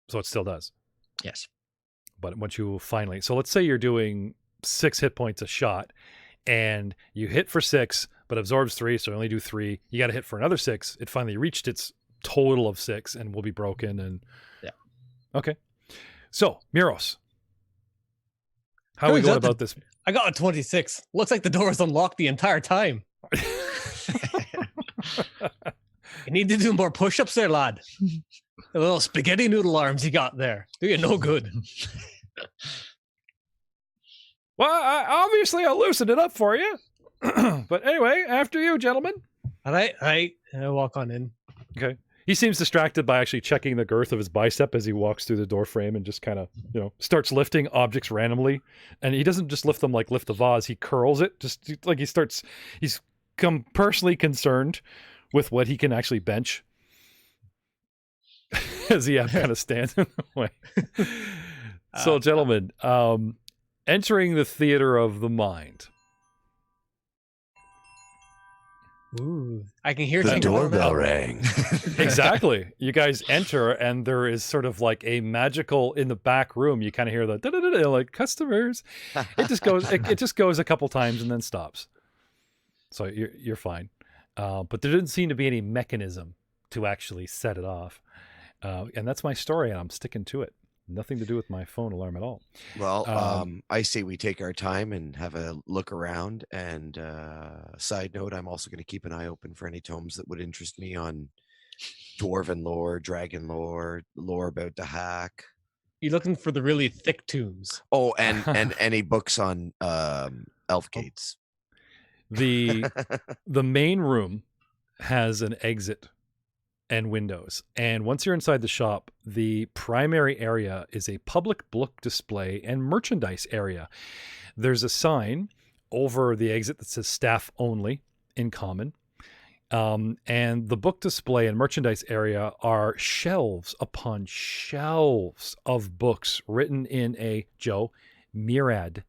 So it still does. Yes. But once you finally, so let's say you're doing 6 hit points a shot and you hit for 6, but absorbs 3. So you only do 3. You got to hit for another 6. It finally reached its total of 6 and will be broken. And yeah. Okay. So Miros, how are we going about this? I got a 26. Looks like the door is unlocked the entire time. You need to do more push-ups there, lad. The little spaghetti noodle arms you got there. Do you no good. Well, obviously I'll loosen it up for you. But anyway, after you, gentlemen. All right. I walk on in. Okay. He seems distracted by actually checking the girth of his bicep as he walks through the door frame and just kind of, starts lifting objects randomly. And he doesn't just lift them like lift a vase. He curls it. Just like he's come personally concerned with what he can actually bench. As he kind of stands in the way. So, gentlemen, entering the theater of the mind. Ooh, I can hear The things doorbell around. rang. Exactly. You guys enter, and there is sort of like a magical in the back room. You kind of hear the da-da-da-da, like customers. It just goes. It just goes a couple times and then stops. So you're fine. But there didn't seem to be any mechanism to actually set it off. And that's my story, and I'm sticking to it. Nothing to do with my phone alarm at all. Well, I say we take our time and have a look around. And side note, I'm also going to keep an eye open for any tomes that would interest me on dwarven lore, dragon lore about the hack. You're looking for the really thick tombs. Oh, and any books on elf gates. The main room has an exit and windows. And once you're inside the shop, the primary area is a public book display and merchandise area. There's a sign over the exit that says staff only in common. And the book display and merchandise area are shelves upon shelves of books written in a, Joe, myriad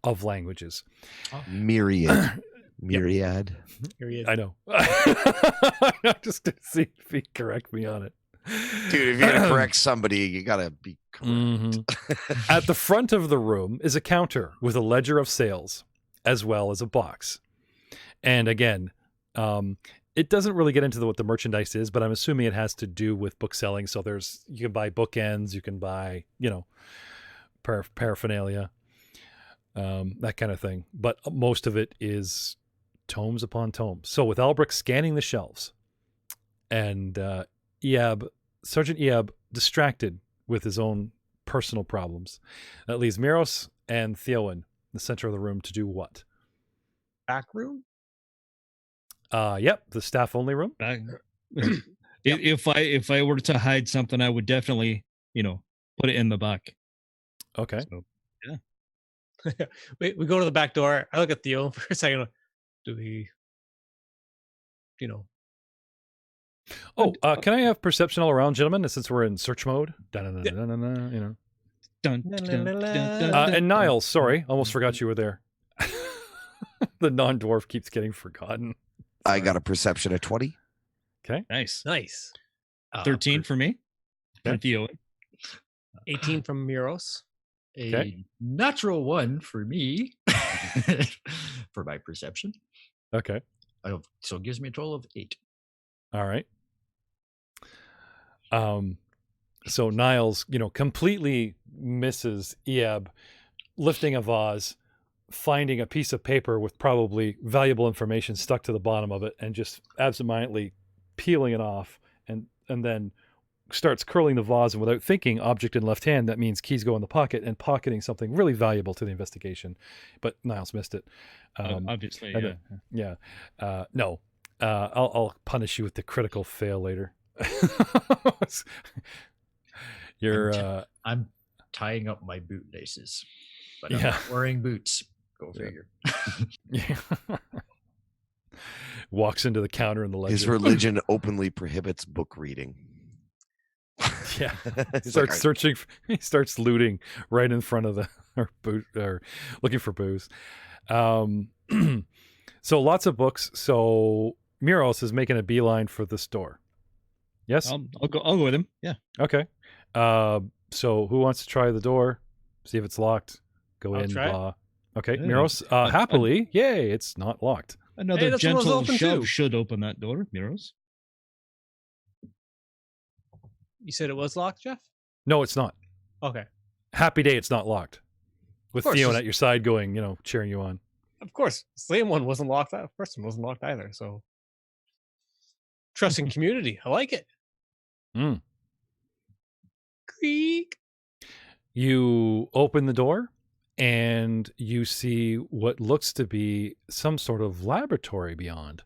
of languages. Myriad. Myriad. Period. I know. I'm just to see if he correct me on it. Dude, if you're gonna correct somebody, you gotta be correct. Mhm. At the front of the room is a counter with a ledger of sales, as well as a box. And again, it doesn't really get into what the merchandise is, but I'm assuming it has to do with book selling. So you can buy bookends, you can buy, paraphernalia, that kind of thing. But most of it is tomes upon tomes. So with Albrecht scanning the shelves and Sergeant Eab distracted with his own personal problems, that leaves Miros and Theowen in the center of the room to do what? Back room? Yep, the staff only room. If I were to hide something, I would definitely, put it in the back. Okay. So, we go to the back door. I look at Theo for a second. Do we, Oh, can I have perception all around, gentlemen, since we're in search mode? Dun-dun-dun-dun-dun, Dun, dun, dun, dun, dun, and Niles, sorry, almost forgot you were there. The non-dwarf keeps getting forgotten. I got a perception of 20. Okay. Nice. nice? 13 for me. For Theo. 18 from Miros. A Okay. natural 1 for me for my perception. Okay. So it gives me a total of 8. All right. So Niles, completely misses Eab lifting a vase, finding a piece of paper with probably valuable information stuck to the bottom of it, and just absentmindedly peeling it off, and then starts curling the vase, and without thinking, object in left hand, that means keys go in the pocket, and pocketing something really valuable to the investigation. But Niles missed it. Obviously, and yeah. then- no. I'll punish you with the critical fail later. You're I'm tying up my boot laces, but Yeah. I'm not wearing boots. Go Yeah. figure. yeah. Walks into the counter in the ledger. His religion openly prohibits book reading. Yeah. He's Starts like, searching. He starts looting right in front of or looking for booze. So lots of books. So Miros is making a beeline for the store. Yes. I'll go with him. Yeah. Okay. So who wants to try the door? See if it's locked. Go I'll in. try it. Blah. Okay. Yeah. Miros. Happily, yay! It's not locked. Another this one was gentle open shove too. should open that door, Miros. You said it was locked, Jeff? No, it's not. Okay. Happy day. It's not locked. With course, Theon just- at your side, going, cheering you on. Of course, the same one wasn't locked. That first one wasn't locked either. So, trusting community. I like it. Mm. Creak. You open the door and you see what looks to be some sort of laboratory beyond.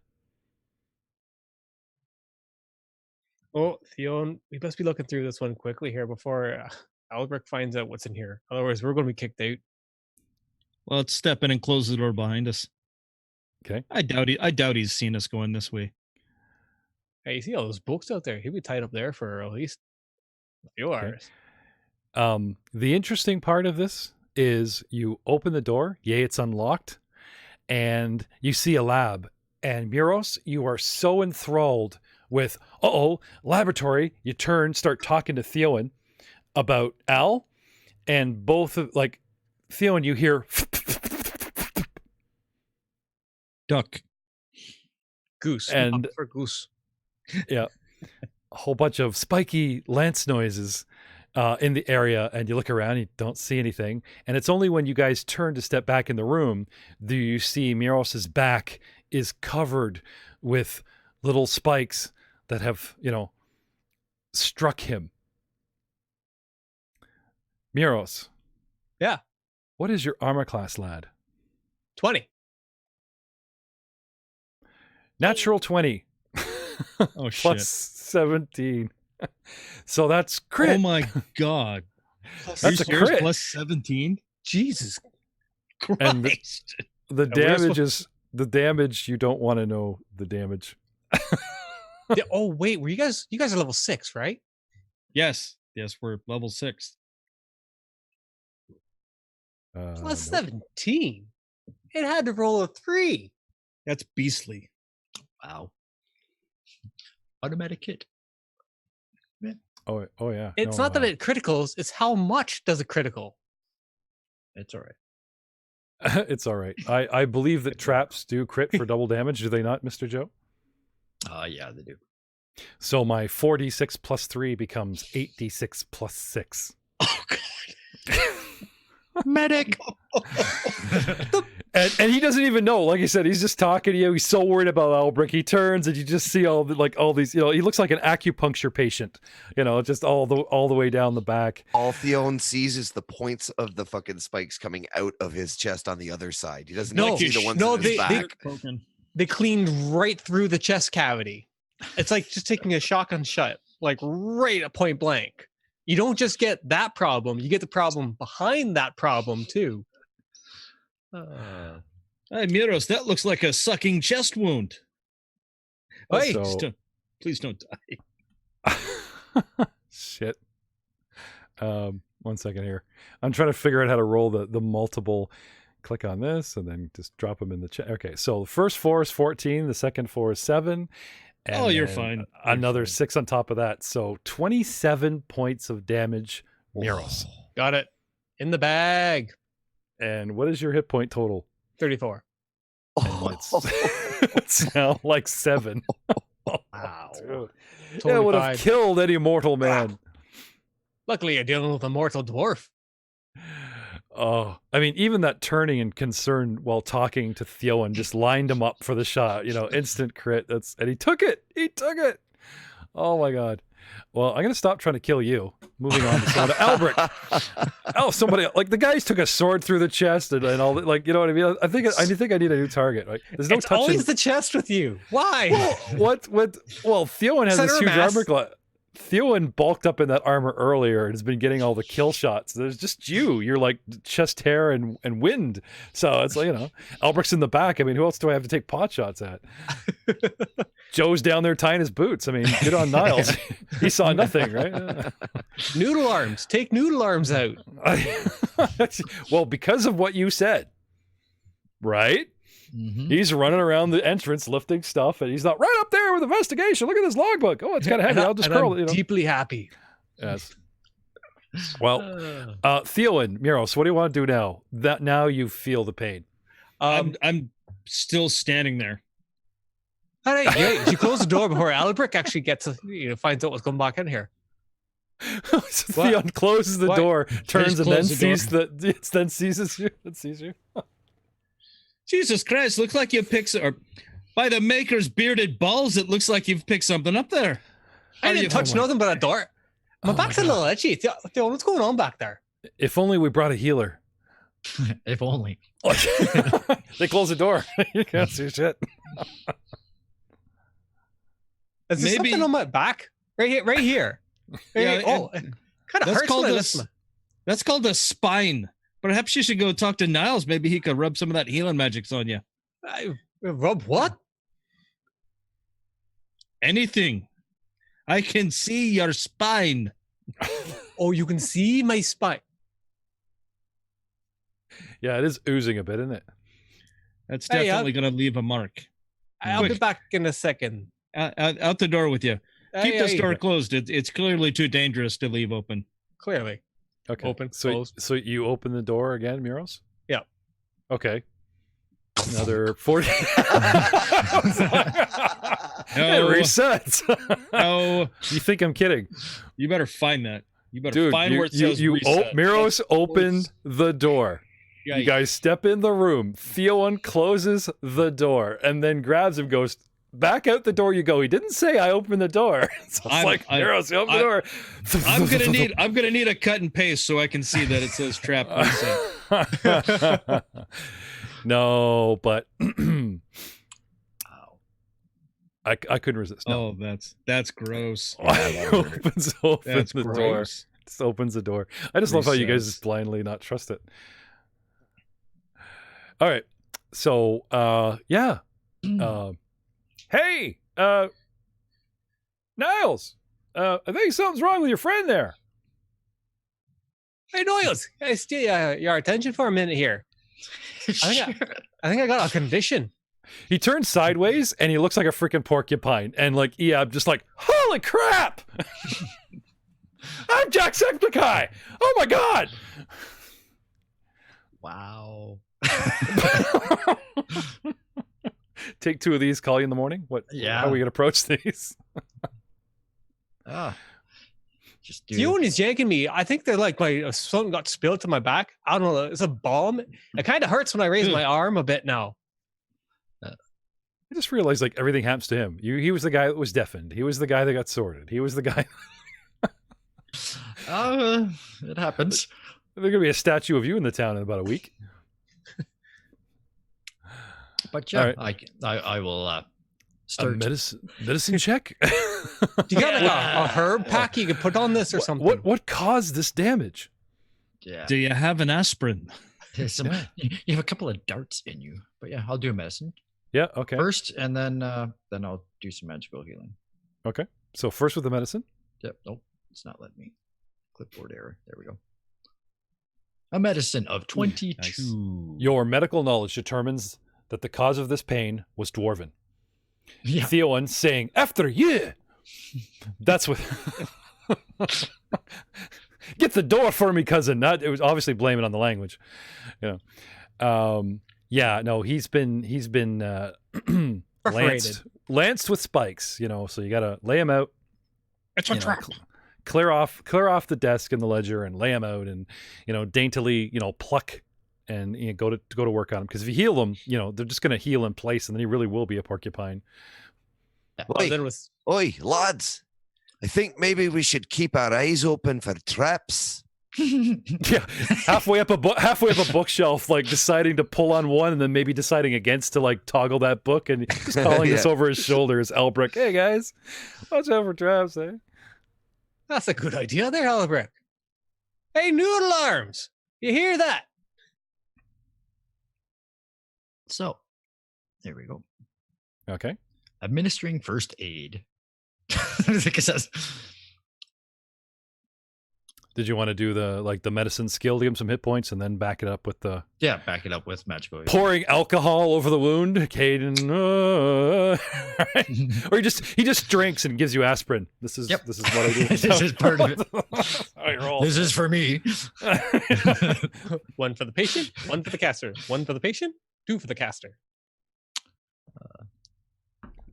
Oh, Theon, we must be looking through this one quickly here before Albrecht finds out what's in here. Otherwise, we're going to be kicked out. Well, let's step in and close the door behind us. Okay. I doubt he's seen us going this way. Hey, you see all those books out there? He'll be tied up there for at least a few hours. The interesting part of this is you open the door, yay, it's unlocked, and you see a lab. And Muros, you are so enthralled with, laboratory. You turn, start talking to Theon about Al, and both of, like, Theon, you hear Duck. Goose. And- Up for goose. yeah, a whole bunch of spiky lance noises in the area, and you look around, you don't see anything, and it's only when you guys turn to step back in the room do you see Miros's back is covered with little spikes that have, struck him. Miros. Yeah. What is your armor class, lad? 20. Natural 20. Oh, shit. Plus 17. So that's crit. Oh, my God. That's a crit. Plus 17? Jesus Christ. And the damage you don't want to know the damage. Oh, wait. Were you guys are level 6, right? Yes, we're level 6. Plus Nope. 17. It had to roll a 3. That's beastly. Wow. Automatic hit. Oh yeah. It's No, not that it criticals, it's how much does it critical. It's all right. it's all right. I believe that traps do crit for double damage. Do they not, Mr. Joe? Yeah, they do. So my 4d6 plus 3 becomes 8d6 plus 6. Oh, God. Medic. And he doesn't even know. Like I said, he's just talking to you. He's so worried about Albrecht. He turns and you just see all these, he looks like an acupuncture patient, just all the way down the back. All Theon sees is the points of the fucking spikes coming out of his chest on the other side. He doesn't see the ones in his back. They cleaned right through the chest cavity. It's like just taking a shotgun shot, like right at point blank. You don't just get that problem, you get the problem behind that problem too. Hey, Miros, that looks like a sucking chest wound. Hey, Please don't die. Shit. 1 second here. I'm trying to figure out how to roll the multiple. Click on this and then just drop them in the chat. Okay, so the first 4 is 14, the second 4 is 7. And You're then fine. Another You're fine. 6 on top of that. So 27 points of damage, Miros. got it. In the bag. And what is your hit point total? 34. And it's now like 7. Wow. Dude. That 25. would have killed any mortal man. Luckily, you're dealing with a mortal dwarf. Oh, I mean, even that turning and concern while talking to Theon just lined him up for the shot. Instant crit. And he took it. Oh my God. Well, I'm gonna stop trying to kill you. Moving on to Albrecht. Somebody like the guys took a sword through the chest and all that. Like, you know what I mean? I think I need a new target. Right? There's no It's touching. always the chest with you. Why? Well, Theon has this Center huge mass. armor class. Theon bulked up in that armor earlier and has been getting all the kill shots. There's just you. You're like chest hair and wind. So it's like, Albrecht's in the back. I mean, who else do I have to take pot shots at? Joe's down there tying his boots. I mean, good on Niles. He saw nothing, right? Noodle arms. Take noodle arms out. Well, because of what you said, right? Mm-hmm. He's running around the entrance lifting stuff, and he's not right up there with investigation. Look at this logbook. Oh, it's kind of heavy. I'll just curl I'm it. deeply happy. Yes. Well, Theon, Miros, what do you want to do now? That now you feel the pain. I'm still standing there. All right, you close the door before Albrecht actually gets finds out what's going back in here. So Theon closes the door, turns, and then close the sees sees you. Jesus Christ, looks like you picked or by the maker's bearded balls, it looks like you've picked something up there. I didn't touch nothing but a door. My back's a little itchy. Theo, what's going on back there? If only we brought a healer. If only. They close the door. You can't see shit. Is there something on my back? Right here. Right here. Yeah, oh, it kind of hurts when I lift my... That's called a spine. Perhaps you should go talk to Niles. Maybe he could rub some of that healing magics on you. Rub what? Anything. I can see your spine. Oh, you can see my spine. Yeah, it is oozing a bit, isn't it? That's definitely going to leave a mark. I'll be back in a second. Out the door with you. Keep this door closed. It's clearly too dangerous to leave open. Clearly. Okay. Open, so, closed. So you open the door again, Muros? Yeah. Okay. Another 40. No. It resets. No. You think I'm kidding? You better find that. You better Dude, find where it says reset. Miros opened the door. Yeah, you guys step in the room. Theo uncloses the door and then grabs him, goes, back out the door you go. He didn't say I opened the door. So it's like, Miros, you open the door. I'm gonna need a cut and paste so I can see that it says trap reset. No, but I couldn't resist. No. Oh, that's gross. opens That's the gross. door. Just opens the door. I just love how you guys just blindly not trust it. All right. So yeah. Hey, Niles. I think something's wrong with your friend there. Hey, Niles. Hey, steal your attention for a minute here. I think I got a condition. He turns sideways and he looks like a freaking porcupine. And like, yeah, I'm just like, holy crap! I'm Jacksepticeye! Oh my god! Wow. Take 2 of these, call you in the morning? What? Yeah. How are we gonna approach these? Just do. Theo is yanking me. I think they're like something got spilled to my back. I don't know. It's a bomb. It kind of hurts when I raise my arm a bit now. I just realized like everything happens to him. He was the guy that was deafened. He was the guy that got sorted. He was the guy. It happens. There's gonna be a statue of you in the town in about a week. But yeah, right. I will start a medicine check. Do you got like a herb pack you could put on this or something? What caused this damage? Yeah. Do you have an aspirin? There's some, you have a couple of darts in you, but yeah, I'll do a medicine. Yeah. Okay. First, and then I'll do some magical healing. Okay. So first with the medicine. Yep. Nope. It's not letting me. Clipboard error. There we go. A medicine of 22. Nice. Your medical knowledge determines that the cause of this pain was dwarven. Yeah. Theoan saying, after you. That's what. Get the door for me, cousin. It was obviously blaming on the language. You know. Yeah, no, he's been lanced with spikes, you know, so you gotta lay him out. It's a trap. Clear off the desk in the ledger and lay him out and, you know, daintily, you know, pluck and go to work on him. Because if you heal them, you know, they're just gonna heal in place and then he really will be a porcupine. Oi, lads. I think maybe we should keep our eyes open for traps. Yeah, halfway up a bookshelf, like deciding to pull on one and then maybe deciding against to like toggle that book and just calling this over his shoulder as Elbrick. Hey guys, watch out for traps, eh? That's a good idea there, Elbrick. Hey, noodle arms, you hear that? So, there we go. Okay. Administering first aid. I think it says. Did you want to do the medicine skill to give him some hit points and then back it up with the back it up with magical pouring alcohol over the wound, Caden, right? Or he just drinks and gives you aspirin. This is what I do. This is part of it. This is for me. One for the patient, one for the caster. One for the patient, 2 for the caster.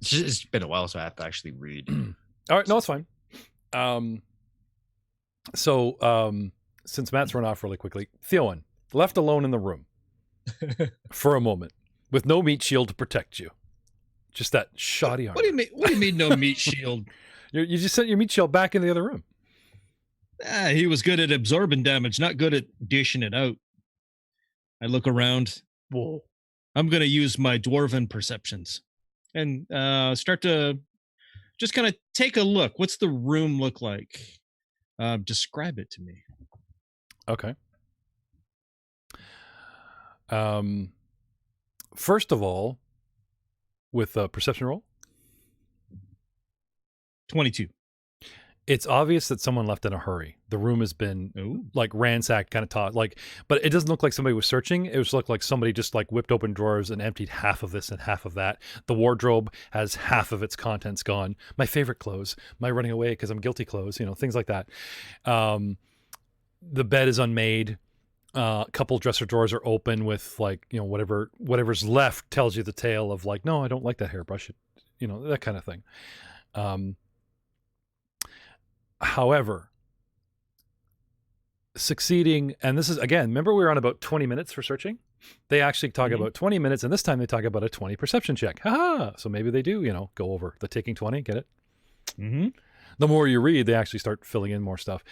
It's been a while, so I have to actually read. All right, no, it's fine. So, since Matt's run off really quickly, Theoan, left alone in the room for a moment with no meat shield to protect you. Just that shoddy armor. What do you mean? What do you mean no meat shield? You just sent your meat shield back in the other room. He was good at absorbing damage, not good at dishing it out. I look around. Whoa. I'm going to use my dwarven perceptions and start to just kind of take a look. What's the room look like? Describe it to me. Okay. First of all, with a perception roll, 22. it's obvious that someone left in a hurry. The room has been like ransacked, kind of but it doesn't look like somebody was searching. It was looked like somebody just like whipped open drawers and emptied half of this and half of that. The wardrobe has half of its contents gone. My favorite clothes, my running away because I'm guilty clothes, things like that. The bed is unmade. A couple dresser drawers are open with like, whatever's left tells you the tale of like, no, I don't like that hairbrush. That kind of thing. However, succeeding, and this is, again, remember we were on about 20 minutes for searching? They actually talk about 20 minutes, and this time they talk about a 20 perception check. Ha! So maybe they do, go over the taking 20, get it? Mm-hmm. The more you read, they actually start filling in more stuff.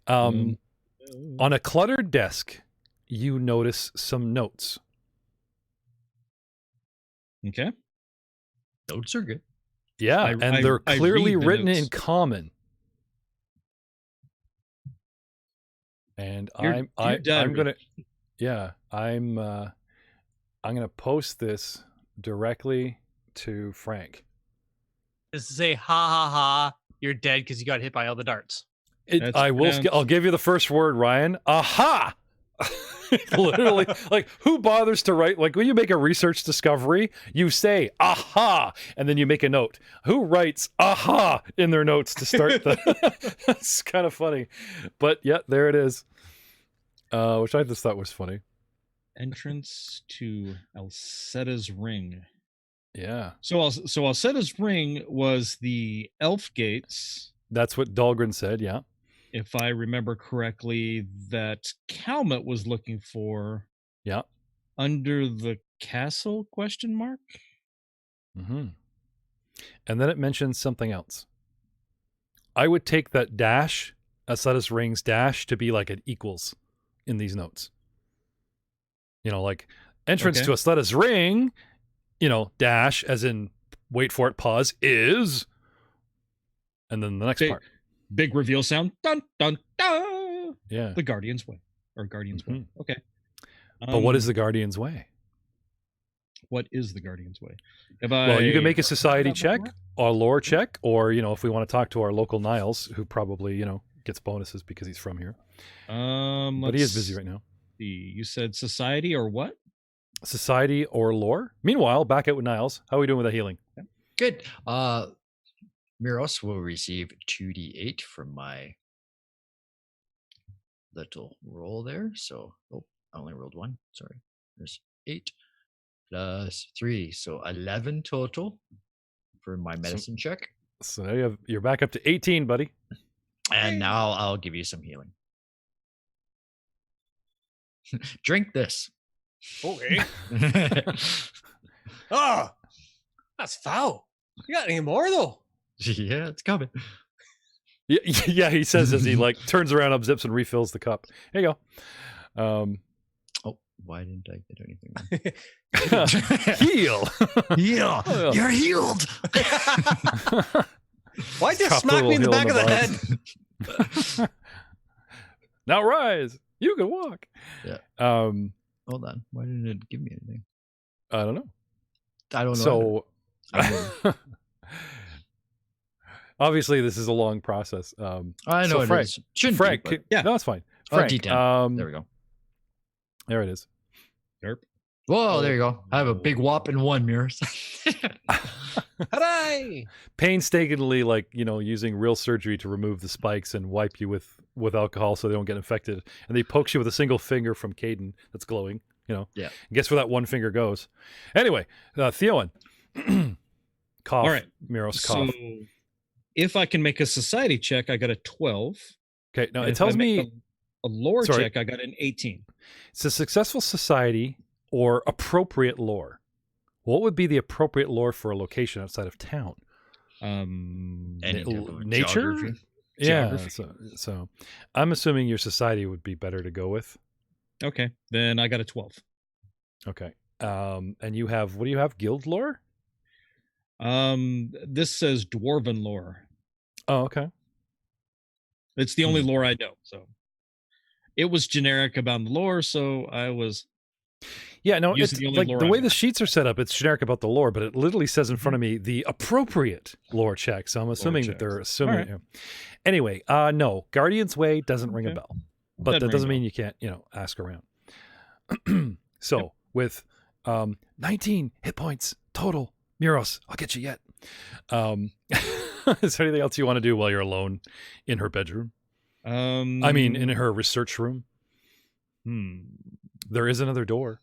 On a cluttered desk, you notice some notes. Okay. Notes are good. Yeah, they're clearly written notes in common. And I'm gonna post this directly to Frank. Just to say, ha ha ha, you're dead because you got hit by all the darts. I'll give you the first word, Ryan. Aha! Literally, like, who bothers to write? Like, when you make a research discovery, you say aha, and then you make a note. Who writes aha in their notes to start the? That's kind of funny, but yeah, there it is. Which I just thought was funny. Entrance to Alcetta's Ring. Yeah. So Alcetta's Ring was the elf gates. That's what Dahlgren said. Yeah. If I remember correctly, that Calmet was looking for. Yeah. Under the castle ? Mm-hmm. And then it mentions something else. I would take that dash, Alcetta's Ring's dash, to be like an equals in these notes. Like entrance to Alcetta's Ring, dash, as in wait for it, pause, is, and then the next part. Big reveal sound. Dun, dun, dun. Yeah. The Guardian's Way. Or Guardian's Way. Okay. But what is the Guardian's Way? What is the Guardian's Way? Well, you can make a society check, or lore check, or, if we want to talk to our local Niles, who probably, gets bonuses because he's from here. But he is busy right now. You said society or what? Society or lore. Meanwhile, back out with Niles. How are we doing with that healing? Good. Miros will receive 2d8 from my little roll there. So, I only rolled one. Sorry. There's 8 plus 3. So 11 total for my medicine check. So now you're back up to 18, buddy. And now I'll give you some healing. Drink this. Okay. Oh, that's foul. You got any more though? Yeah, it's coming. Yeah, he says as he like turns around, unzips, and refills the cup. Here you go. Why didn't I get anything? Heal. Heal. Oh, yeah. You're healed. Why just Drop smack the me in the little back of heal the head? Now rise. You can walk. Yeah. Hold on. Why didn't it give me anything? I don't know. I don't know. So obviously this is a long process. I know so it Frank, is. Shouldn't Frank, be, but... yeah. No, it's fine. Frank, D10. There we go. There it is. Derp. Whoa, there you go. I have a big whopping one, Mirrors. Hooray! Painstakingly, using real surgery to remove the spikes and wipe you with alcohol so they don't get infected. And they pokes you with a single finger from Caden that's glowing. Yeah. And guess where that one finger goes? Anyway, Theowen. Cough. All right. Miros, cough. So if I can make a society check, I got a 12. Okay. Now And it if tells I me make a lore check, I got an 18. it's a successful society or appropriate lore. What would be the appropriate lore for a location outside of town? Any type of Nature? geography. Yeah. Geography. So I'm assuming your society would be better to go with. Okay, then I got a 12. Okay. And you have, what do you have? Guild lore? This says dwarven lore. Oh, okay. It's the only lore I know. So it was generic about the lore, so I was. Yeah, no, Using it's the only like lore the I way know. the sheets are set up, it's generic about the lore, but it literally says in front of me the appropriate lore check. So I'm assuming that checks. they're assuming. All right. Yeah. Anyway, no, Guardian's Way doesn't ring a Okay. bell, but Doesn't that ring a doesn't bell. mean you can't, ask around. So with 19 hit points total, Muros, I'll get you yet. Is there anything else you want to do while you're alone in her bedroom? I mean, in her research room. There is another door.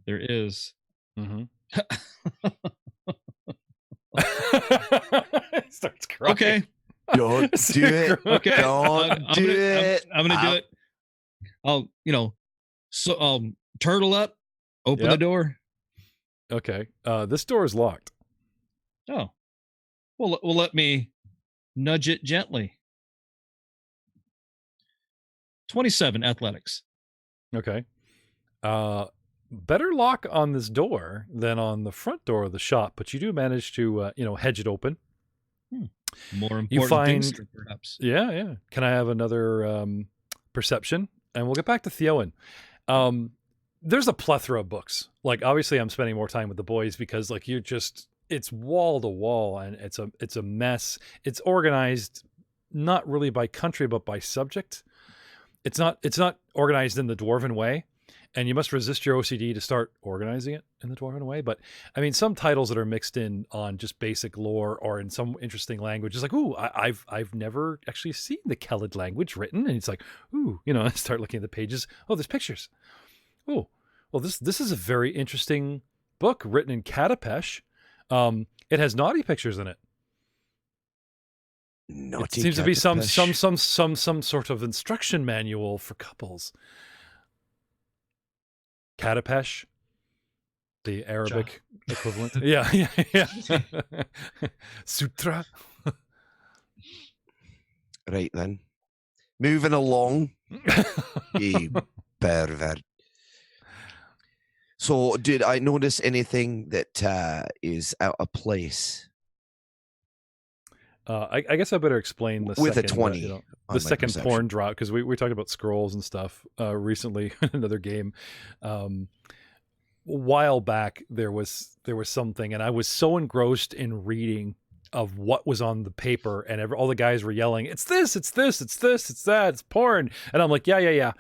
There is. Mm-hmm. Starts crying. Okay. Don't do it. Okay. Don't I'm do it. I'm gonna do it. I'll, turtle up, open the Yep. door. Okay. This door is locked. Oh, well, let me nudge it gently. 27 athletics. Okay. Better lock on this door than on the front door of the shop, but you do manage to, hedge it open. More important things, perhaps. Yeah. Can I have another perception? And we'll get back to Theowen. There's a plethora of books. Like, obviously, I'm spending more time with the boys because, like, it's wall to wall, and it's a mess. It's organized not really by country, but by subject. It's not organized in the dwarven way, and you must resist your OCD to start organizing it in the dwarven way. But I mean, some titles that are mixed in on just basic lore or in some interesting language is like, ooh, I've never actually seen the Kelid language written, and it's like, ooh, I start looking at the pages. Oh, there's pictures. Oh, well, this is a very interesting book written in Catapesh. It has naughty pictures in it. Naughty It seems to be some Catapesh. sort of instruction manual for couples. Catapesh, the Arabic equivalent. Yeah. Sutra. Right then. Moving along. You pervert. So, did I notice anything that is out of place? I guess I better explain the With a second, 20 the on my second perception. porn drop, because we talked about scrolls and stuff recently in another game. A while back, there was something, and I was so engrossed in reading of what was on the paper, and all the guys were yelling, it's this, it's this, it's this, it's that, it's porn. And I'm like, yeah.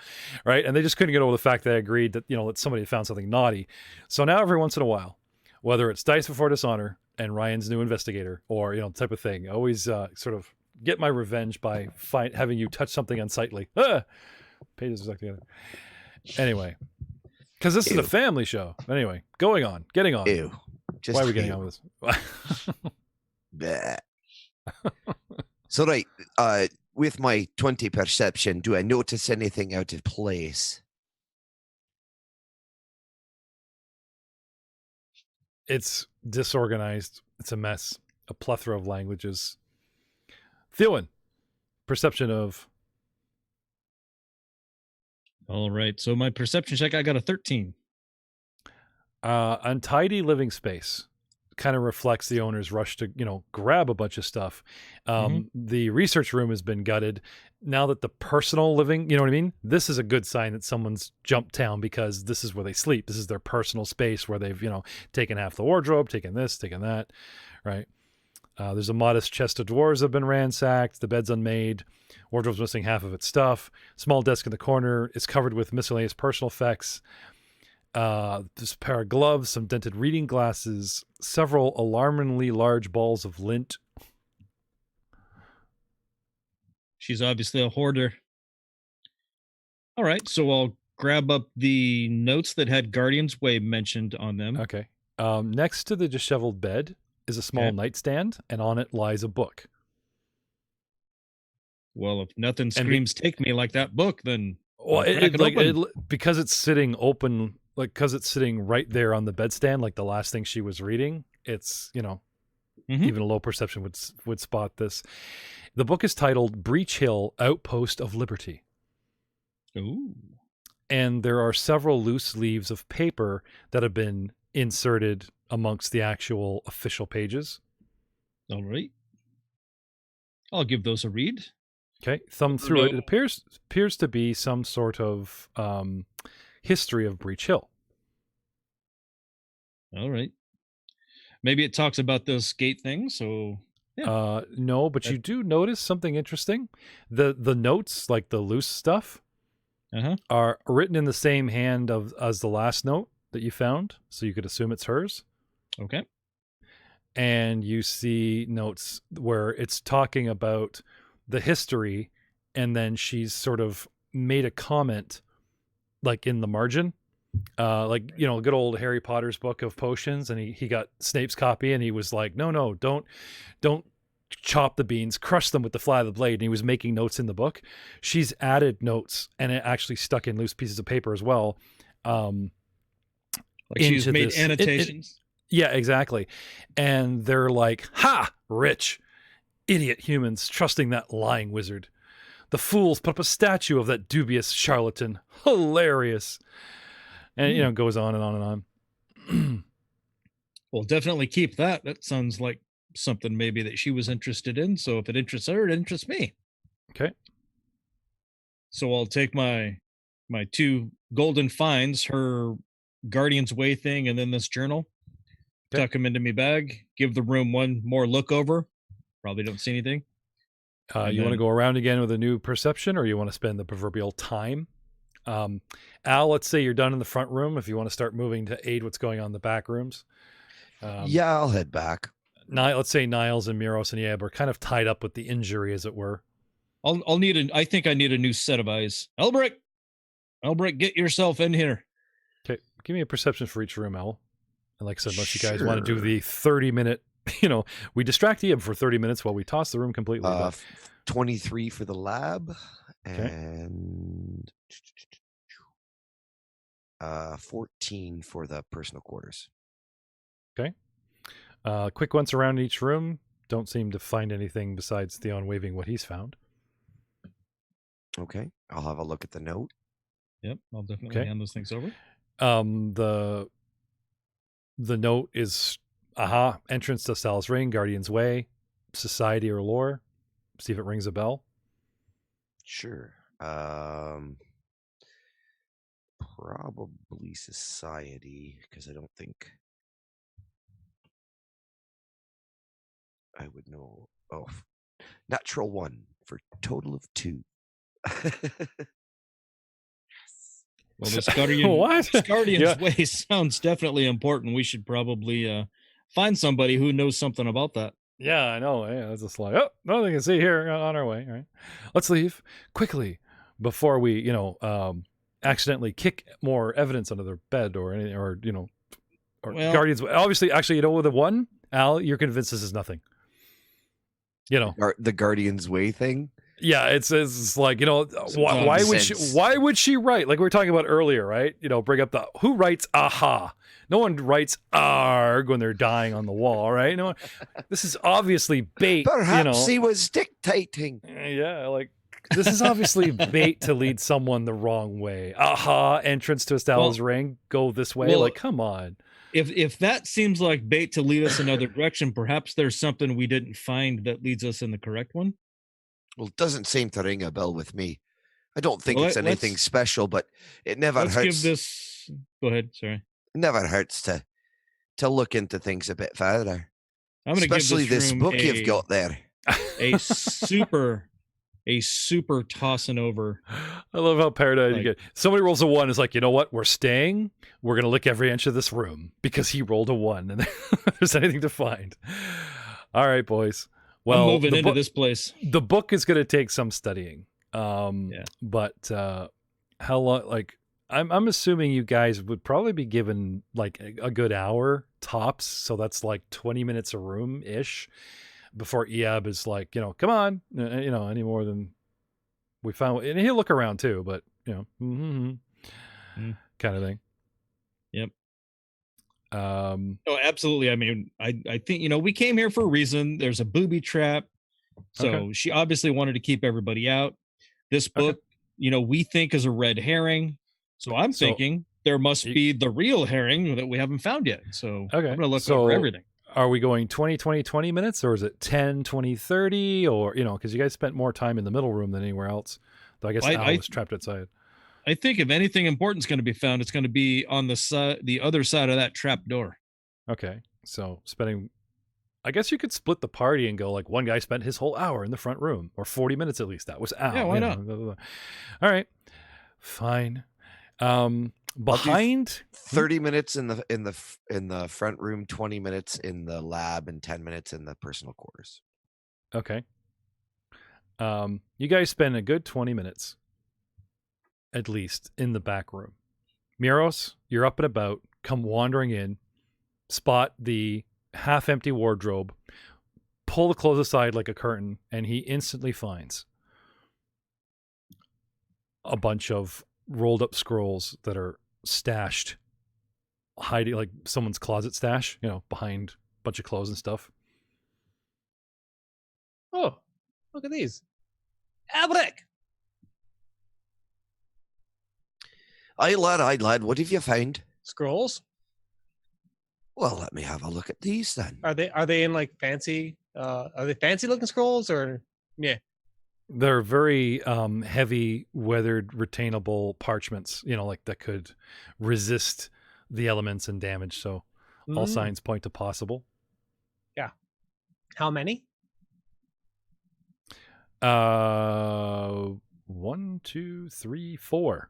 Right. And they just couldn't get over the fact that I agreed that, that somebody had found something naughty. So now every once in a while, whether it's Dice Before Dishonor and Ryan's New Investigator or, type of thing, I always sort of get my revenge by having you touch something unsightly. Pages are stuck together. Anyway, because this is a family show. Anyway, getting on. Ew. Just Why are we getting ew. on with this? Bleh. So, right, with my 20 perception, do I notice anything out of place? It's disorganized. It's a mess. A plethora of languages. Theowen, perception of... All right. So my perception check, I got a 13. Untidy living space kind of reflects the owner's rush to, grab a bunch of stuff. The research room has been gutted. Now that the personal living, you know what I mean? This is a good sign that someone's jumped town because this is where they sleep. This is their personal space where they've, taken half the wardrobe, taken this, taken that, right? There's a modest chest of dwarves that have been ransacked. The bed's unmade. Wardrobe's missing half of its stuff. Small desk in the corner is covered with miscellaneous personal effects. This pair of gloves, some dented reading glasses, several alarmingly large balls of lint. She's obviously a hoarder. All right. So I'll grab up the notes that had Guardian's Way mentioned on them. Okay. Next to the disheveled bed is a small nightstand, and on it lies a book. Well, if nothing screams take me like that book, then Well, I'll crack it open. because it's sitting open like, because it's sitting right there on the bedstand, like the last thing she was reading, it's, even a low perception would spot this. The book is titled BreachHill, Outpost of Liberty. Ooh. And there are several loose leaves of paper that have been inserted amongst the actual official pages. All right. I'll give those a read. Okay, thumb through it. It appears to be some sort of history of BreachHill. All right. Maybe it talks about this gate thing, so... Yeah. No, but you do notice something interesting. The notes, like the loose stuff, are written in the same hand as the last note that you found, so you could assume it's hers. Okay. And you see notes where it's talking about the history, and then she's sort of made a comment, like in the margin, like, good old Harry Potter's book of potions, and he got Snape's copy, and he was like, no, don't chop the beans, crush them with the flat of the blade. And he was making notes in the book. She's added notes, and it actually stuck in loose pieces of paper as well. Like she's made annotations. Yeah, exactly. And they're like, ha, rich, idiot humans trusting that lying wizard. The fools put up a statue of that dubious charlatan. Hilarious. And, it goes on and on and on. Well, definitely keep that. That sounds like something maybe that she was interested in. So if it interests her, it interests me. Okay. So I'll take my 2 golden finds, her Guardian's Way thing, and then this journal. Okay. Tuck them into my bag. Give the room one more look over. Probably don't see anything. You want to go around again with a new perception, or you want to spend the proverbial time? Al, let's say you're done in the front room. If you want to start moving to aid what's going on in the back rooms. Yeah, I'll head back. Let's say Niles and Miros and Yeb are kind of tied up with the injury, as it were. I think I need a new set of eyes. Elbrick, get yourself in here. Okay, give me a perception for each room, Al. And like I said, unless you guys want to do the 30-minute, we distract Yeb for 30 minutes while we toss the room completely. 23 for the lab, okay. And 14 for the personal quarters. Okay. Quick once around each room. Don't seem to find anything besides Theon waving what he's found. Okay. I'll have a look at the note. Yep. I'll definitely hand those things over. The note is, entrance to Sal's Ring, Guardian's Way, Society or Lore. See if it rings a bell. Sure. Probably Society, because I don't think I would know. Oh, natural 1 for total of 2. Well, this Guardian's Way sounds definitely important. We should probably find somebody who knows something about that. Yeah, I know. Yeah, it's just like, nothing to see here. On our way. All right, let's leave quickly before we, accidentally kick more evidence under their bed or anything, or Guardians. Obviously, actually, with the 1, Al, you're convinced this is nothing. The Guardian's Way thing. Yeah, it's like, why would she write, like we were talking about earlier, right? Bring up who writes aha. No one writes arg when they're dying on the wall, right? No, this is obviously bait. Perhaps he was dictating. Yeah, like this is obviously bait to lead someone the wrong way. Aha, entrance to Estala's ring, go this way. Like, come on. If that seems like bait to lead us another direction, perhaps there's something we didn't find that leads us in the correct one. Well, it doesn't seem to ring a bell with me. I don't think it's anything special, but it never hurts. Give this. Go ahead. Sorry. It never hurts to look into things a bit further. I'm going to give this book you've got there. A super tossing over. I love how paranoid you get. Somebody rolls a 1. Is like, you know what? We're staying. We're going to lick every inch of this room because he rolled a 1, and there's anything to find. All right, boys. Well, I'm moving into this place. The book is going to take some studying. But how long? Like, I'm assuming you guys would probably be given like a good hour tops. So that's like 20 minutes a room ish before Eab is like, come on, any more than we found. And he'll look around too, but kind of thing. Yep. Oh, absolutely. I mean, I think, we came here for a reason. There's a booby trap. So Okay. she obviously wanted to keep everybody out. This book, we think is a red herring. So I'm thinking there must be the real herring that we haven't found yet. So I'm going to look over everything. Are we going 20, 20, 20 minutes, or is it 10, 20, 30? Or, because you guys spent more time in the middle room than anywhere else. Though I guess Al was trapped outside. I think if anything important is going to be found, it's going to be on the other side of that trap door. Okay. So I guess you could split the party and go like one guy spent his whole hour in the front room, or 40 minutes at least. That was Al. Yeah, why not? All right. Fine. Behind 30 minutes in the front room, 20 minutes in the lab, and 10 minutes in the personal quarters. Okay. You guys spend a good 20 minutes at least in the back room. Miros, you're up and about, come wandering in, spot the half-empty wardrobe, pull the clothes aside like a curtain, and he instantly finds a bunch of rolled up scrolls that are stashed, hiding like someone's closet stash, behind a bunch of clothes and stuff. Oh, look at these. Abrek! Aye, lad, what have you found? Scrolls? Well, let me have a look at these then. Are they in like fancy? Are they fancy looking scrolls or? Yeah. They're very heavy, weathered, retainable parchments. Like that could resist the elements and damage. So all signs point to possible. Yeah. How many? 1, 2, 3, 4.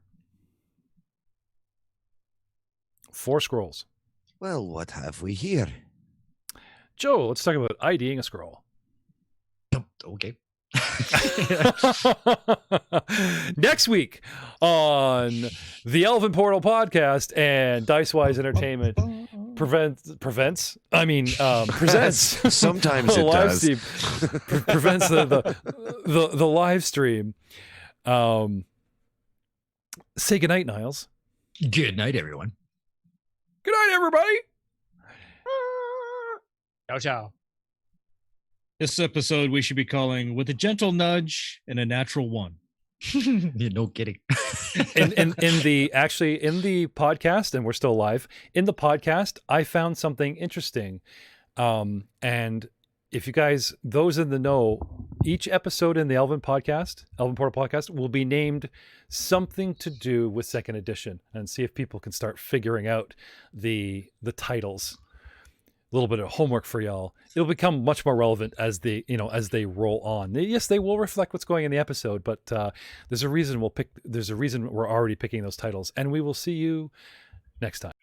4 scrolls. Well, what have we here? Joe, let's talk about IDing a scroll. Okay. Next week on the Elven Portal podcast and Dicewise Entertainment presents. Sometimes it does. Prevents the live stream. Say goodnight, Niles. Good night, everyone. Good night, everybody. Ciao, ciao. This episode we should be calling With a Gentle Nudge and a Natural One. Yeah, no kidding. in the podcast, and we're still live, in the podcast, I found something interesting. And if you guys, those in the know, each episode in the Elven Portal podcast, will be named something to do with second edition, and see if people can start figuring out the titles. A little bit of homework for y'all. It'll become much more relevant as they roll on. Yes, they will reflect what's going in the episode, but there's a reason we're already picking those titles, and we will see you next time.